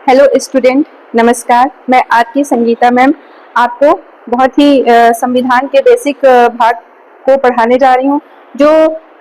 Hello student, नमस्कार। मैं आपकी संगीता मैम आपको बहुत ही संविधान के बेसिक भाग को पढ़ाने जा रही हूँ। जो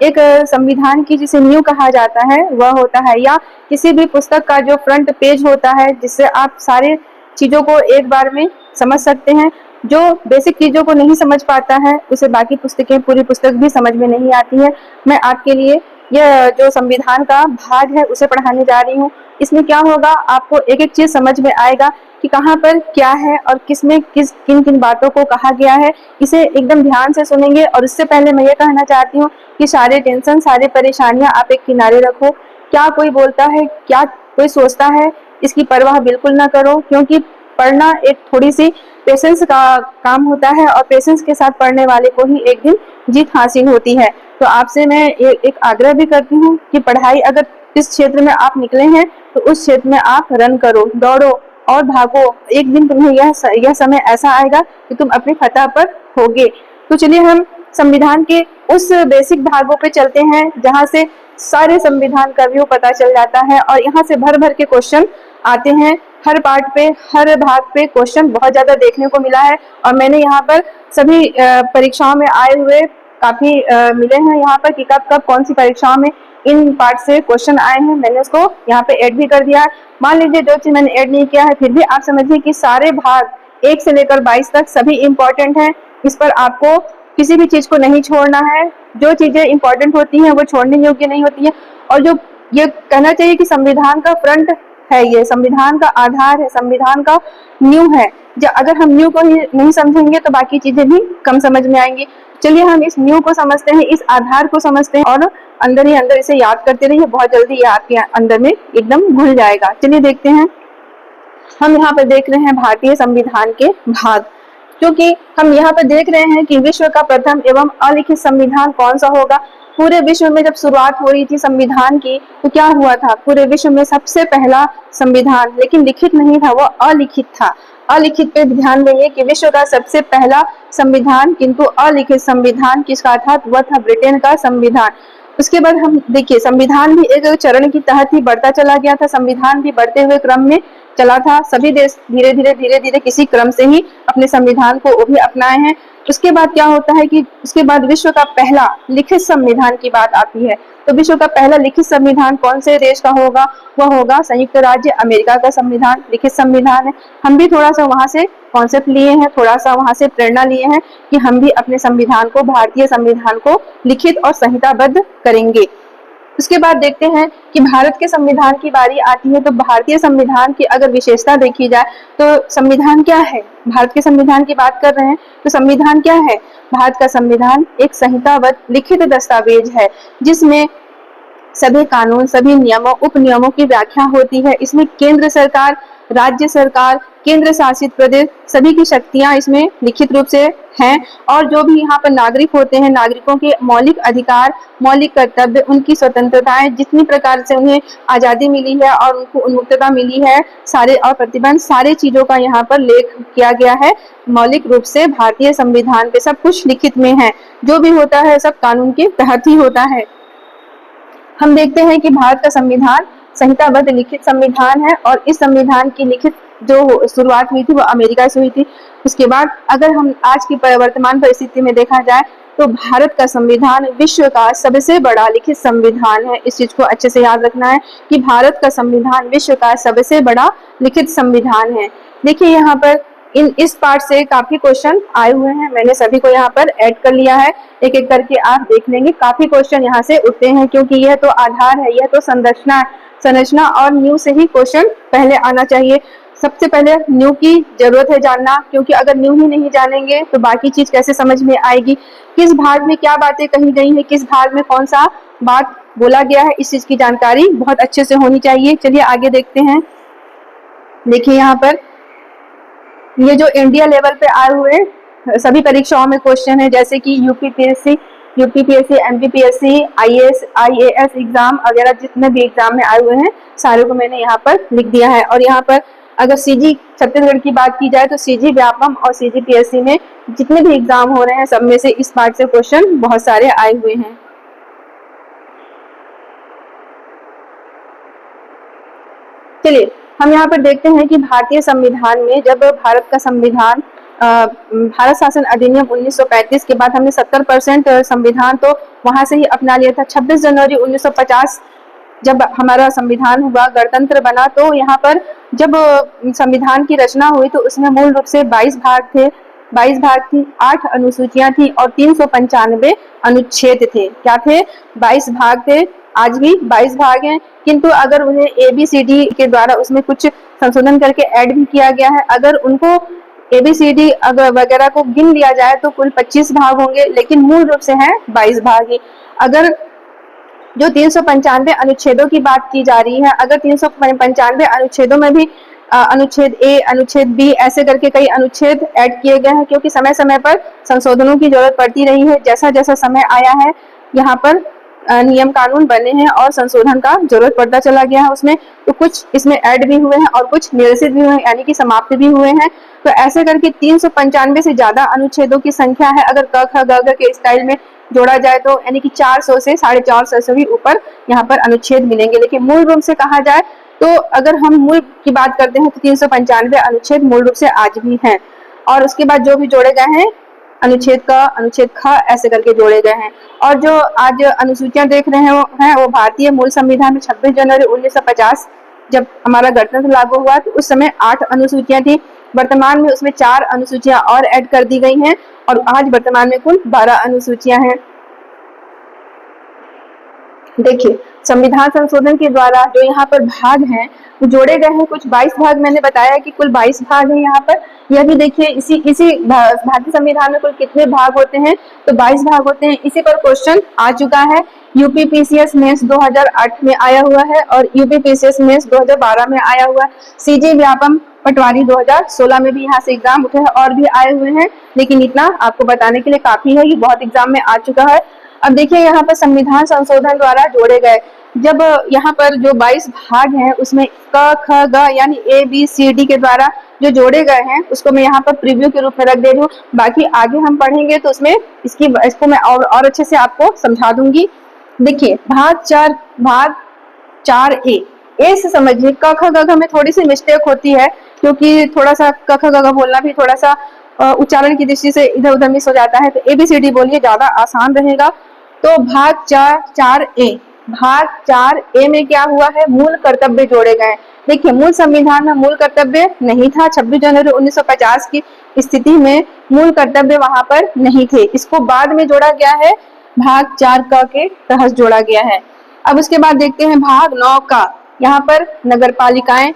एक संविधान की जिसे नींव कहा जाता है वह होता है, या किसी भी पुस्तक का जो फ्रंट पेज होता है जिससे आप सारे चीज़ों को एक बार में समझ सकते हैं। जो बेसिक चीज़ों को नहीं समझ पाता है उसे बाकी पुस्तकें, पूरी पुस्तक भी समझ में नहीं आती है। मैं आपके लिए यह जो संविधान का भाग है उसे पढ़ाने जा रही हूँ। इसमें क्या होगा, आपको एक एक चीज समझ में आएगा कि कहाँ पर क्या है और किसमें किन किन बातों को कहा गया है। इसे एकदम ध्यान से सुनेंगे। और इससे पहले मैं ये कहना चाहती हूँ कि सारे टेंशन, सारी परेशानियां आप एक किनारे रखो। क्या कोई बोलता है, क्या कोई सोचता है, इसकी परवाह बिल्कुल ना करो, क्योंकि पढ़ना एक थोड़ी सी पेशेंस का काम होता है और पेशेंस के साथ पढ़ने वाले को ही एक दिन जीत हासिल होती है। तो आपसे मैं एक आग्रह भी करती हूँ कि पढ़ाई अगर इस क्षेत्र में आप निकले हैं तो उस क्षेत्र में आप रन करो, दौड़ो और भागो। एक दिन तुम्हें यह समय ऐसा आएगा कि तुम अपनी फतह पर होगे। तो चलिए हम संविधान के उस बेसिक भागों पे चलते हैं जहां से सारे संविधान का व्यू पता चल जाता है। और यहाँ से भर भर के क्वेश्चन आते हैं। हर पार्ट पे, हर भाग पे क्वेश्चन बहुत ज्यादा देखने को मिला है। और मैंने यहाँ पर सभी परीक्षाओं में आए हुए काफी मिले हैं यहाँ पर कि कब कब कौन सी परीक्षाओं में इन पार्ट से क्वेश्चन आए हैं। मैंने उसको यहाँ पे ऐड भी कर दिया है। मान लीजिए जो चीज मैंने ऐड नहीं किया है, फिर भी आप समझिए कि सारे भाग 1 से लेकर 22 तक सभी इंपॉर्टेंट हैं। इस पर आपको किसी भी चीज को नहीं छोड़ना है। जो चीजें इंपॉर्टेंट होती हैं वो छोड़ने योग्य नहीं होती है। और जो ये कहना चाहिए कि संविधान का फ्रंट है, ये संविधान का आधार है, संविधान का न्यू है। अगर हम न्यू को ही नहीं समझेंगे तो बाकी चीजें भी कम समझ में आएंगी। चलिए हम इस न्यू को समझते हैं, इस आधार को समझते हैं और अंदर ही अंदर इसे याद करते रहिए। बहुत जल्दी ये आपके अंदर में एकदम घुल जाएगा। चलिए देखते हैं। हम यहाँ पर देख रहे हैं भारतीय संविधान के भाग, क्योंकि हम यहाँ पर देख रहे हैं कि विश्व का प्रथम एवं अलिखित संविधान कौन सा होगा। पूरे विश्व में जब शुरुआत हो रही थी संविधान की तो क्या हुआ था, पूरे विश्व में सबसे पहला संविधान, लेकिन लिखित नहीं था, वो अलिखित था। अलिखित पे ध्यान देंगे कि विश्व का सबसे पहला संविधान किंतु अलिखित संविधान किसका था, वह था ब्रिटेन का संविधान। उसके बाद हम देखिए संविधान भी एक चरण की तहत ही बढ़ता चला गया था। संविधान भी बढ़ते हुए क्रम में चला था। सभी देश धीरे धीरे किसी क्रम से ही अपने संविधान को भी अपनाए हैं। उसके बाद क्या होता है कि उसके बाद विश्व का पहला लिखित संविधान की बात आती है। तो विश्व का पहला लिखित संविधान कौन से देश का होगा, वह होगा संयुक्त राज्य अमेरिका का संविधान। लिखित संविधान है। हम भी थोड़ा सा वहां से कॉन्सेप्ट लिए हैं, थोड़ा सा वहां से प्रेरणा लिए हैं कि हम भी अपने संविधान को, भारतीय संविधान को लिखित और संहिताबद्ध करेंगे। उसके बाद देखते हैं कि भारत के संविधान की बारी आती है। तो भारतीय संविधान की अगर विशेषता देखी जाए तो संविधान क्या है, भारत के संविधान की बात कर रहे हैं तो संविधान क्या है। भारत का संविधान एक संहिताबद्ध लिखित दस्तावेज है जिसमें सभी कानून, सभी नियमों, उप नियमों की व्याख्या होती है। इसमें केंद्र सरकार, राज्य सरकार, केंद्र शासित प्रदेश सभी की शक्तियां इसमें लिखित रूप से हैं। और जो भी यहाँ पर नागरिक होते हैं, नागरिकों के मौलिक अधिकार, मौलिक कर्तव्य, उनकी स्वतंत्रताएं, जितनी प्रकार से उन्हें आजादी मिली है और उनको उन्मुक्तता मिली है, सारे और प्रतिबंध, सारे चीजों का यहाँ पर लेख किया गया है मौलिक रूप से। भारतीय संविधान पे सब कुछ लिखित में है। जो भी होता है सब कानून के तहत ही होता है। हम देखते हैं कि भारत का संविधान संहिताबद्ध लिखित संविधान है और इस संविधान की लिखित जो शुरुआत हुई थी वो अमेरिका से हुई थी। उसके बाद अगर हम आज की वर्तमान परिस्थिति में देखा जाए तो भारत का संविधान विश्व का सबसे बड़ा लिखित संविधान है। इस चीज को अच्छे से याद रखना है कि भारत का संविधान विश्व का सबसे बड़ा लिखित संविधान है। देखिए यहाँ पर इस पार्ट से काफी क्वेश्चन आए हुए हैं। मैंने सभी को यहाँ पर ऐड कर लिया है। एक एक करके आप देख लेंगे। काफी क्वेश्चन यहाँ से उठते हैं क्योंकि यह तो आधार है, यह तो संरचना और न्यू से ही क्वेश्चन पहले आना चाहिए। सबसे पहले न्यू की जरूरत है जानना, क्योंकि अगर न्यू ही नहीं जानेंगे तो बाकी चीज कैसे समझ में आएगी। किस भाग में क्या बातें कही गई है, किस भाग में कौन सा बात बोला गया है, इस चीज की जानकारी बहुत अच्छे से होनी चाहिए। चलिए आगे देखते हैं। देखिए यहाँ पर ये जो इंडिया लेवल पे आए हुए सभी परीक्षाओं में क्वेश्चन है, जैसे कि UPPSC, MPPSC, IAS, IAS exam वगैरह जितने भी एग्जाम में आए हुए हैं सारे को मैंने यहाँ पर लिख दिया है। और यहाँ पर अगर सीजी छत्तीसगढ़ की बात की जाए तो सीजी व्यापम और सीजीपीएससी में जितने भी एग्जाम हो रहे हैं सब में से इस पार्ट से क्वेश्चन बहुत सारे आए हुए हैं। चलिए हम यहाँ पर देखते हैं कि भारतीय संविधान में जब भारत का संविधान भारत शासन अधिनियम 1935 के बाद हमने 70% संविधान तो वहां से ही अपना लिया था। 26 जनवरी 1950 जब हमारा संविधान हुआ, गणतंत्र बना, तो यहाँ पर जब संविधान की रचना हुई तो उसमें मूल रूप से 22 भाग थे, 22 भाग थी, 8 अनुसूचियां थी और 395 अनुच्छेद थे। क्या थे? 22 भाग थे। आज भी 22 भाग हैं, किंतु अगर उन्हें ABCD के द्वारा उसमें कुछ संशोधन करके ऐड भी किया गया है। अगर उनको ABCD अगर वगैरह को गिन लिया जाए तो कुल 25 भाग होंगे, लेकिन मूल रूप से हैं 22 भाग ही। अगर जो 395 अनुच्छेदों की बात की जा रही है, अगर 395 अनुच्छेदों में भी अनुच्छेद A, अनुच्छेद B ऐसे करके कई अनुच्छेद ऐड किए गए हैं, क्योंकि समय समय पर संशोधनों की जरूरत पड़ती रही है। जैसा जैसा समय आया है यहाँ पर नियम कानून बने हैं और संशोधन का जरूरत पड़ता चला गया है उसमें, तो कुछ इसमें ऐड भी हुए हैं और कुछ निरसित भी हुए हैं, यानी कि समाप्त भी हुए हैं। तो ऐसे करके 395 से ज्यादा अनुच्छेदों की संख्या है। अगर क ख ग घ के स्टाइल में जोड़ा जाए तो यानी कि 400 से 450 से भी ऊपर यहाँ पर अनुच्छेद मिलेंगे। लेकिन मूल रूप से कहा जाए तो अगर हम मूल की बात करते हैं तो 395 अनुच्छेद मूल रूप से आज भी हैं। और उसके बाद जो भी जोड़े गए हैं अनुच्छेद क, अनुच्छेद ख ऐसे करके जोड़े गए हैं। और जो आज अनुसूचियां देख रहे हैं वो भारतीय मूल संविधान में 26 जनवरी 1950 जब हमारा गणतंत्र लागू हुआ तो उस समय 8 अनुसूचियां थी। वर्तमान में उसमें 4 अनुसूचियां और ऐड कर दी गई हैं और आज वर्तमान में कुल 12 अनुसूचियां हैं। देखिए, संविधान संशोधन के द्वारा जो यहाँ पर भाग हैं वो जोड़े गए हैं। कुछ 22 भाग मैंने बताया कि कुल 22 भाग हैं यहाँ पर। यह भी देखिए इसी भारतीय संविधान में कुल कितने भाग होते हैं, तो 22 भाग होते हैं। इसी पर क्वेश्चन आ चुका है, UPPCS मेंस 2008 में आया हुआ है और UPPCS मेंस 2012 में आया हुआ है। CG व्यापम पटवारी 2016 में भी यहाँ से एग्जाम उठे हैं और भी आए हुए हैं, लेकिन इतना आपको बताने के लिए काफी है, ये बहुत एग्जाम में आ चुका है। अब देखिए यहाँ पर संविधान संशोधन द्वारा जोड़े गए, जब यहाँ पर जो 22 भाग हैं उसमें क ख ग यानी ABCD के द्वारा जो जोड़े गए हैं उसको मैं यहाँ पर प्रीव्यू के रूप में रख दे रही हूँ। बाकी आगे हम पढ़ेंगे तो उसमें इसको मैं और अच्छे से आपको समझा दूंगी। देखिए भाग 4A से समझिए। क ख ग घ में थोड़ी सी मिस्टेक होती है, क्योंकि थोड़ा सा क ख ग घ बोलना भी थोड़ा सा उच्चारण की दृष्टि से इधर उधर मिस हो जाता है, तो ABCD बोलिए, ज्यादा आसान रहेगा। तो भाग 4A, भाग 4A में क्या हुआ है, मूल कर्तव्य जोड़े गए। देखिए मूल संविधान में मूल कर्तव्य नहीं था। 26 जनवरी 1950 की स्थिति में मूल कर्तव्य वहां पर नहीं थे, इसको बाद में जोड़ा गया है, भाग 4 के तहत जोड़ा गया है। अब उसके बाद देखते हैं भाग 9 का। यहाँ पर नगरपालिकाएं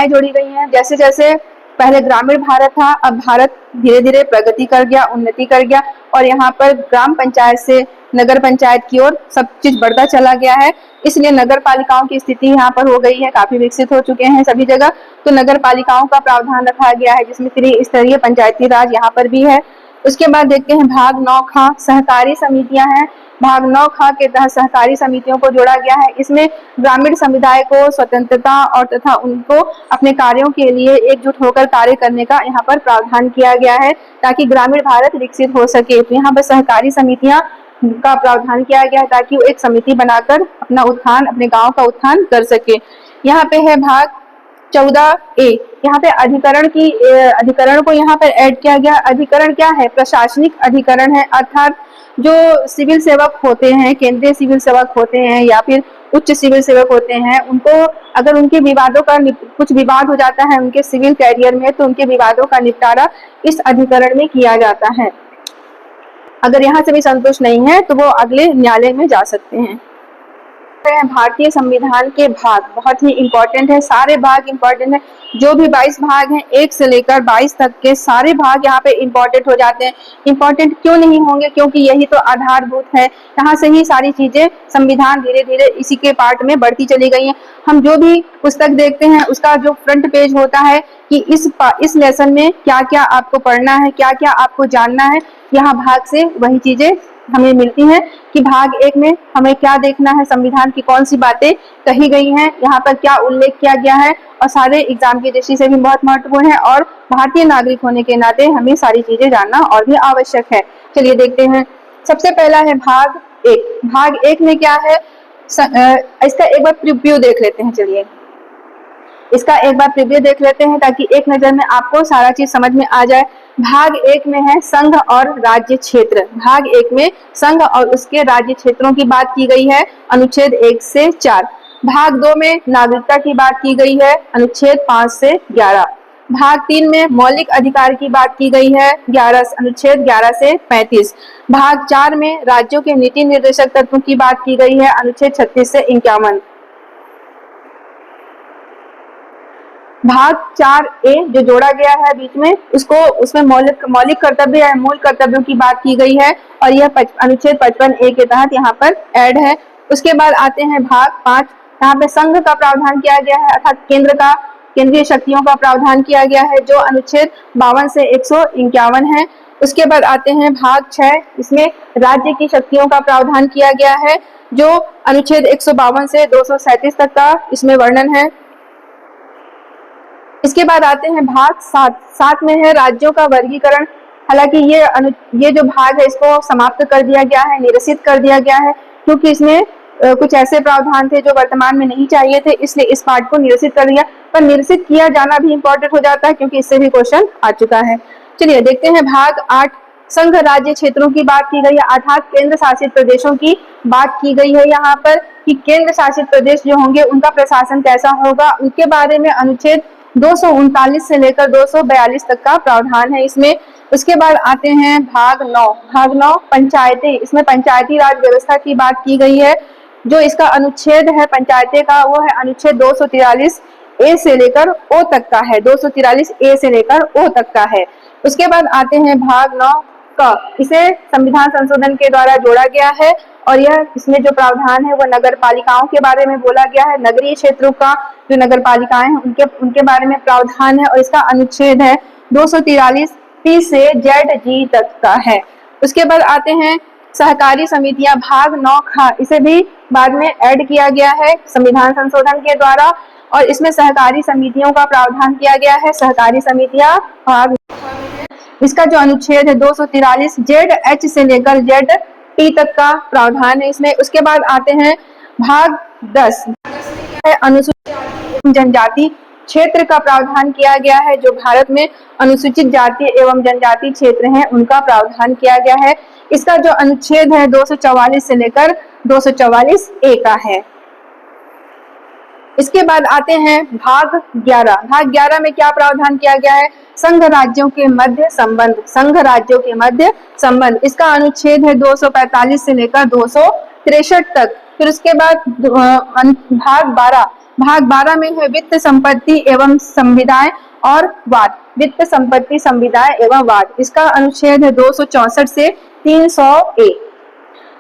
जोड़ी गई हैं। जैसे जैसे पहले ग्रामीण भारत था, अब भारत धीरे धीरे प्रगति कर गया, उन्नति कर गया और यहाँ पर ग्राम पंचायत से नगर पंचायत की ओर सब चीज बढ़ता चला गया है। इसलिए नगर पालिकाओं की स्थिति यहाँ पर हो गई है, काफी विकसित हो चुके हैं सभी जगह। तो नगर पालिकाओं का प्रावधान रखा गया है, जिसमें त्रिस्तरीय पंचायती राज यहाँ पर भी है। उसके बाद देखते हैं भाग 9 ख, सहकारी समितियां हैं। भाग 9 ख के तहत सहकारी समितियों को जोड़ा गया है। इसमें ग्रामीण समुदाय को स्वतंत्रता और तथा उनको अपने कार्यों के लिए एकजुट होकर कार्य करने का यहाँ पर प्रावधान किया गया है, ताकि ग्रामीण भारत विकसित हो सके। तो यहाँ पर सहकारी समितियां का प्रावधान किया गया है ताकि वो एक समिति बनाकर अपना उत्थान, अपने गांव का उत्थान कर सके। यहाँ पे है भाग 14A, यहाँ पे अधिकरण को यहाँ पर ऐड किया गया। अधिकरण क्या है? प्रशासनिक अधिकरण है, अर्थात जो सिविल सेवक होते हैं, केंद्रीय सिविल सेवक होते हैं या फिर उच्च सिविल सेवक होते हैं, उनको अगर उनके विवादों का कुछ विवाद हो जाता है उनके सिविल कैरियर में, तो उनके विवादों का निपटारा इस अधिकरण में किया जाता है। अगर यहाँ से भी संतुष्ट नहीं है तो वो अगले न्यायालय में जा सकते हैं। भारतीय संविधान के भाग बहुत ही इंपॉर्टेंट है, सारे भाग इंपॉर्टेंट है। जो भी 22 भाग हैं 1 से लेकर 22 तक के सारे भाग यहाँ पे इंपॉर्टेंट हो जाते हैं। इंपॉर्टेंट क्यों नहीं होंगे? क्योंकि यही तो आधारभूत है, यहाँ से ही सारी चीजें संविधान धीरे धीरे इसी के पार्ट में बढ़ती चली गई हैं। हम जो भी पुस्तक देखते हैं उसका जो फ्रंट पेज होता है कि इस लेसन में क्या क्या आपको पढ़ना है, क्या क्या आपको जानना है, यहाँ भाग से वही चीजें हमें मिलती हैं कि भाग 1 में हमें क्या देखना है, संविधान की कौन सी बातें कही गई हैं, यहाँ पर क्या उल्लेख किया गया है, और सारे एग्जाम की दृष्टि से भी बहुत महत्वपूर्ण है और भारतीय नागरिक होने के नाते हमें सारी चीजें जानना और भी आवश्यक है। चलिए देखते हैं। सबसे पहला है भाग 1। भाग 1 में क्या है, इसका एक बार प्रीव्यू देख लेते हैं। चलिए इसका एक बार प्रीव्यू देख लेते हैं ताकि एक नजर में आपको सारा चीज समझ में आ जाए। भाग 1 में है संघ और राज्य क्षेत्र। भाग 1 में संघ और उसके राज्य क्षेत्रों की बात की गई है, अनुच्छेद 1 से 4। भाग 2 में नागरिकता की बात की गई है, अनुच्छेद 5 से 11। भाग 3 में मौलिक अधिकार की बात की गई है, अनुच्छेद 11 से 35। भाग 4 में राज्यों के नीति निर्देशक तत्वों की बात की गई है, अनुच्छेद 36 से 51। भाग 4A जो जोड़ा गया है बीच में, उसमें मौलिक कर्तव्य या मूल कर्तव्यों की बात की गई है और यह अनुच्छेद 55A के तहत यहाँ पर ऐड है। उसके बाद आते हैं भाग 5। यहाँ पे संघ का प्रावधान किया गया है, अर्थात केंद्रीय शक्तियों का प्रावधान किया गया है, जो अनुच्छेद 52 से 151 है। उसके बाद आते हैं भाग 6। इसमें राज्य की शक्तियों का प्रावधान किया गया है, जो अनुच्छेद 152 से 237 तक का इसमें वर्णन है। इसके बाद आते हैं भाग 7 में है राज्यों का वर्गीकरण। हालांकि ये जो भाग है इसको समाप्त कर दिया गया है, निरसित कर दिया गया है, क्योंकि इसमें कुछ ऐसे प्रावधान थे जो वर्तमान में नहीं चाहिए थे, इसलिए इस पार्ट को निरसित कर दिया। पर निरसित किया जाना भी इम्पोर्टेंट हो जाता है क्योंकि इससे भी क्वेश्चन आ चुका है। चलिए देखते हैं भाग 8। संघ राज्य क्षेत्रों की बात की गई है, अर्थात केंद्र शासित प्रदेशों की बात की गई है यहाँ पर कि केंद्र शासित प्रदेश जो होंगे उनका प्रशासन कैसा होगा, उनके बारे में अनुच्छेद 239 से लेकर 242 तक का प्रावधान है इसमें। उसके बाद आते हैं भाग 9। भाग 9 पंचायतें। इसमें पंचायती राज व्यवस्था की बात की गई है। जो इसका अनुच्छेद है पंचायतें का, वो है अनुच्छेद 243 ए से लेकर ओ तक का है, 243 ए से लेकर ओ तक का है। उसके बाद आते हैं भाग 9 का। इसे संविधान संशोधन के द्वारा जोड़ा गया है और यह इसमें जो प्रावधान है वो नगर पालिकाओं के बारे में बोला गया है। नगरीय क्षेत्रों का जो नगर पालिकाएं हैं उनके बारे में प्रावधान है और इसका अनुच्छेद है 243 पी से जेड जी तक का है। उसके बाद आते हैं सहकारी समितियां। भाग 9 खा, इसे भी बाद में ऐड किया गया है संविधान संशोधन के द्वारा और इसमें सहकारी समितियों का प्रावधान किया गया है। सहकारी समितियां भाग, इसका जो अनुच्छेद है 243 जेड एच से लेकर जेड टी तक का प्रावधान है इसमें। उसके बाद आते हैं भाग 10 अनुसूचित जनजाति क्षेत्र का प्रावधान किया गया है। जो भारत में अनुसूचित जाति एवं जनजाति क्षेत्र हैं उनका प्रावधान किया गया है। इसका जो अनुच्छेद है 244 से लेकर 244 ए का है। इसके बाद आते हैं भाग 11। भाग 11 में क्या प्रावधान किया गया है? संघ राज्यों के मध्य संबंध। संघ राज्यों के मध्य संबंध, इसका अनुच्छेद है 245 से लेकर 263 तक। फिर उसके बाद भाग 12। भाग 12 में है वित्त संपत्ति एवं संविदाएं और वाद। वित्त संपत्ति संविदाएं एवं वाद, इसका अनुच्छेद है 264 से 300 ए।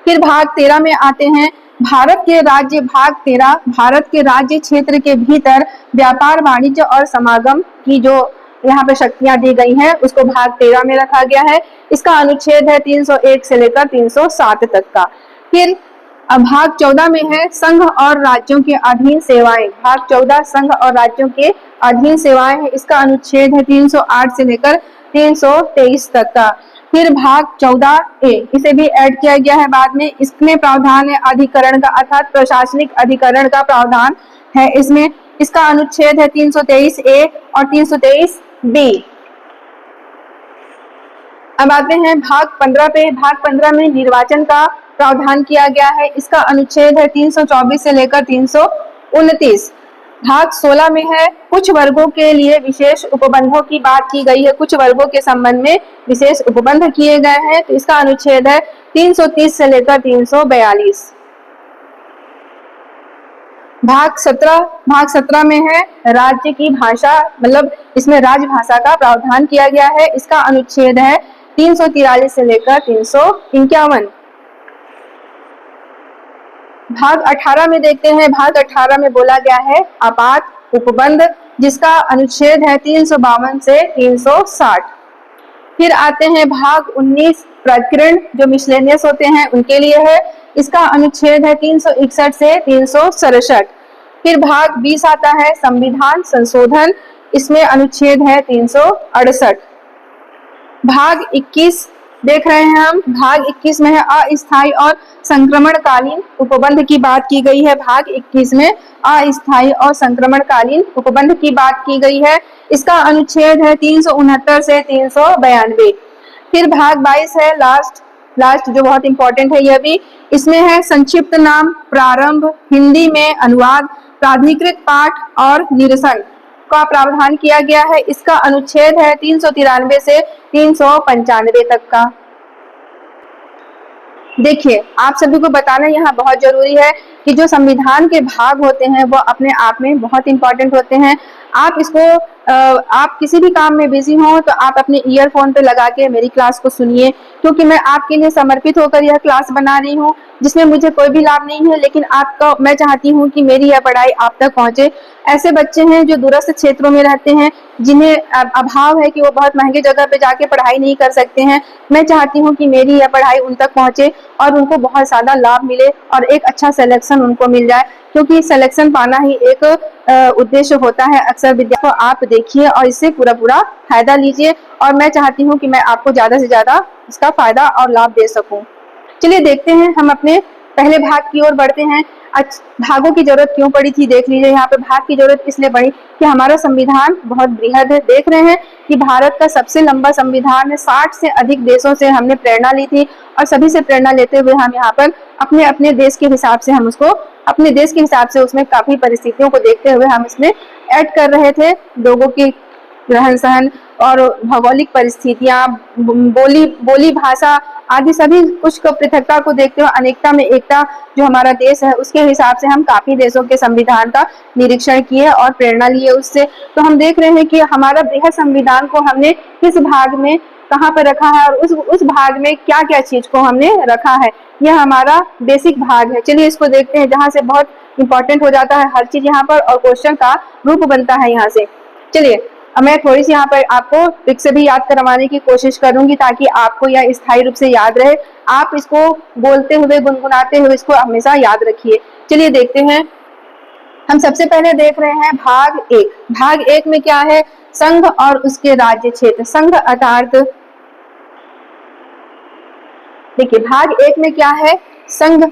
फिर भाग 13 में आते हैं भारत के राज्य। भाग 13 भारत के राज्य क्षेत्र के भीतर व्यापार वाणिज्य और समागम की जो यहाँ पे शक्तियां दी गई हैं उसको भाग 13 में रखा गया है। इसका अनुच्छेद है 301 से लेकर 307 तक का। फिर भाग 14 में है संघ और राज्यों के अधीन सेवाएं। भाग 14 संघ और राज्यों के अधीन सेवाएं है, इसका अनुच्छेद है 308 से लेकर 323 तक का। फिर भाग 14 ए, इसे भी ऐड किया गया है बाद में। इसमें प्रावधान है अधिकरण का, अर्थात प्रशासनिक अधिकरण का प्रावधान है इसमें। इसका अनुच्छेद है 323 ए और 323 बी। अब आते हैं भाग 15 पे। भाग 15 में निर्वाचन का प्रावधान किया गया है। इसका अनुच्छेद है 324 से लेकर 329। भाग 16 में है कुछ वर्गों के लिए विशेष उपबंधों की बात की गई है। कुछ वर्गों के संबंध में विशेष उपबंध किए गए हैं, तो इसका अनुच्छेद है 330 से लेकर 342। भाग 17 में है राज्य की भाषा, मतलब इसमें राजभाषा का प्रावधान किया गया है। इसका अनुच्छेद है 343 से लेकर 351। भाग 18 में देखते हैं। भाग 18 में बोला गया है आपात उपबंध, जिसका अनुच्छेद है 352 से 360। फिर आते हैं भाग 19 प्रकरण जो मिसलेनियस होते हैं उनके लिए है। इसका अनुच्छेद है 361 से 367। फिर भाग 20 आता है संविधान संशोधन, इसमें अनुच्छेद है 368। भाग 21 देख रहे हैं हम भाग 21 में है अस्थायी और संक्रमणकालीन उपबंध की बात की गई है। भाग 21 में अस्थायी और संक्रमणकालीन उपबंध की बात की गई है। इसका अनुच्छेद है 369 से 392। फिर भाग 22 है लास्ट जो बहुत इंपॉर्टेंट है यह भी। इसमें है संक्षिप्त नाम, प्रारंभ, हिंदी में अनुवाद, प्राधिकृत पाठ और निरसन का प्रावधान किया गया है। इसका अनुच्छेद है 393 से 395 तक का। देखिए, आप सभी को बताना यहाँ बहुत जरूरी है कि जो संविधान के भाग होते हैं वो अपने आप में बहुत इंपॉर्टेंट होते हैं। आप इसको आप किसी भी काम में बिजी हो तो आप अपने ईयरफोन पे लगा के मेरी क्लास को सुनिए, क्योंकि मैं आपके लिए समर्पित होकर यह क्लास बना रही हूँ, जिसमें मुझे कोई भी लाभ नहीं है, लेकिन आपका मैं चाहती हूँ कि मेरी यह पढ़ाई आप तक पहुंचे। ऐसे बच्चे हैं जो दूरस्थ क्षेत्रों में रहते हैं, जिन्हें अभाव है कि वो बहुत महंगे जगह पे जाके पढ़ाई नहीं कर सकते हैं। मैं चाहती हूँ कि मेरी यह पढ़ाई उन तक पहुंचे और उनको बहुत ज्यादा लाभ मिले और एक अच्छा सिलेक्शन उनको मिल जाए, क्योंकि सिलेक्शन पाना ही एक उद्देश्य होता है अक्सर विद्यार्थी। तो आप देखिए और इससे पूरा फायदा लीजिए, और मैं चाहती हूँ कि मैं आपको ज्यादा से ज्यादा इसका फायदा और लाभ दे सकूं। चलिए देखते हैं, हम अपने पहले भाग की ओर बढ़ते हैं। भागों की जरूरत क्यों पड़ी थी, देख लीजिए। यहाँ पे भाग की जरूरत इसलिए पड़ी कि हमारा संविधान बहुत बृहद है। देख रहे हैं कि भारत का सबसे लंबा संविधान है। 60 से अधिक देशों से हमने प्रेरणा ली थी, और सभी से प्रेरणा लेते हुए हम यहाँ पर अपने अपने देश के हिसाब से हम उसको अपने देश के हिसाब से उसमें काफी परिस्थितियों को देखते हुए हम इसमें ऐड कर रहे थे। लोगों की रहन सहन और भौगोलिक परिस्थितियां, बोली भाषा आदि सभी कुछ को पृथकता को देखते हुए अनेकता में एकता जो हमारा देश है, उसके हिसाब से हम काफी देशों के संविधान का निरीक्षण किए और प्रेरणा लिए उससे। तो हम देख रहे हैं कि हमारा बृहद संविधान को हमने किस भाग में कहाँ पर रखा है, और उस भाग में क्या क्या चीज को हमने रखा है। यह हमारा बेसिक भाग है। चलिए इसको देखते हैं, जहाँ से बहुत इंपॉर्टेंट हो जाता है हर चीज यहाँ पर, और क्वेश्चन का रूप बनता है यहाँ से। चलिए मैं थोड़ी सी यहाँ पर आपको ट्रिक से भी याद करवाने की कोशिश करूंगी, ताकि आपको यह स्थायी रूप से याद रहे। आप इसको बोलते हुए, गुनगुनाते हुए इसको हमेशा याद रखिए। चलिए देखते हैं, हम सबसे पहले देख रहे हैं भाग 1। भाग 1 में क्या है, संघ और उसके राज्य क्षेत्र। संघ अर्थात देखिए, भाग 1 में क्या है, संघ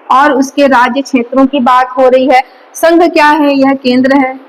और उसके राज्य क्षेत्रों की बात हो रही है। संघ क्या है, यह केंद्र है।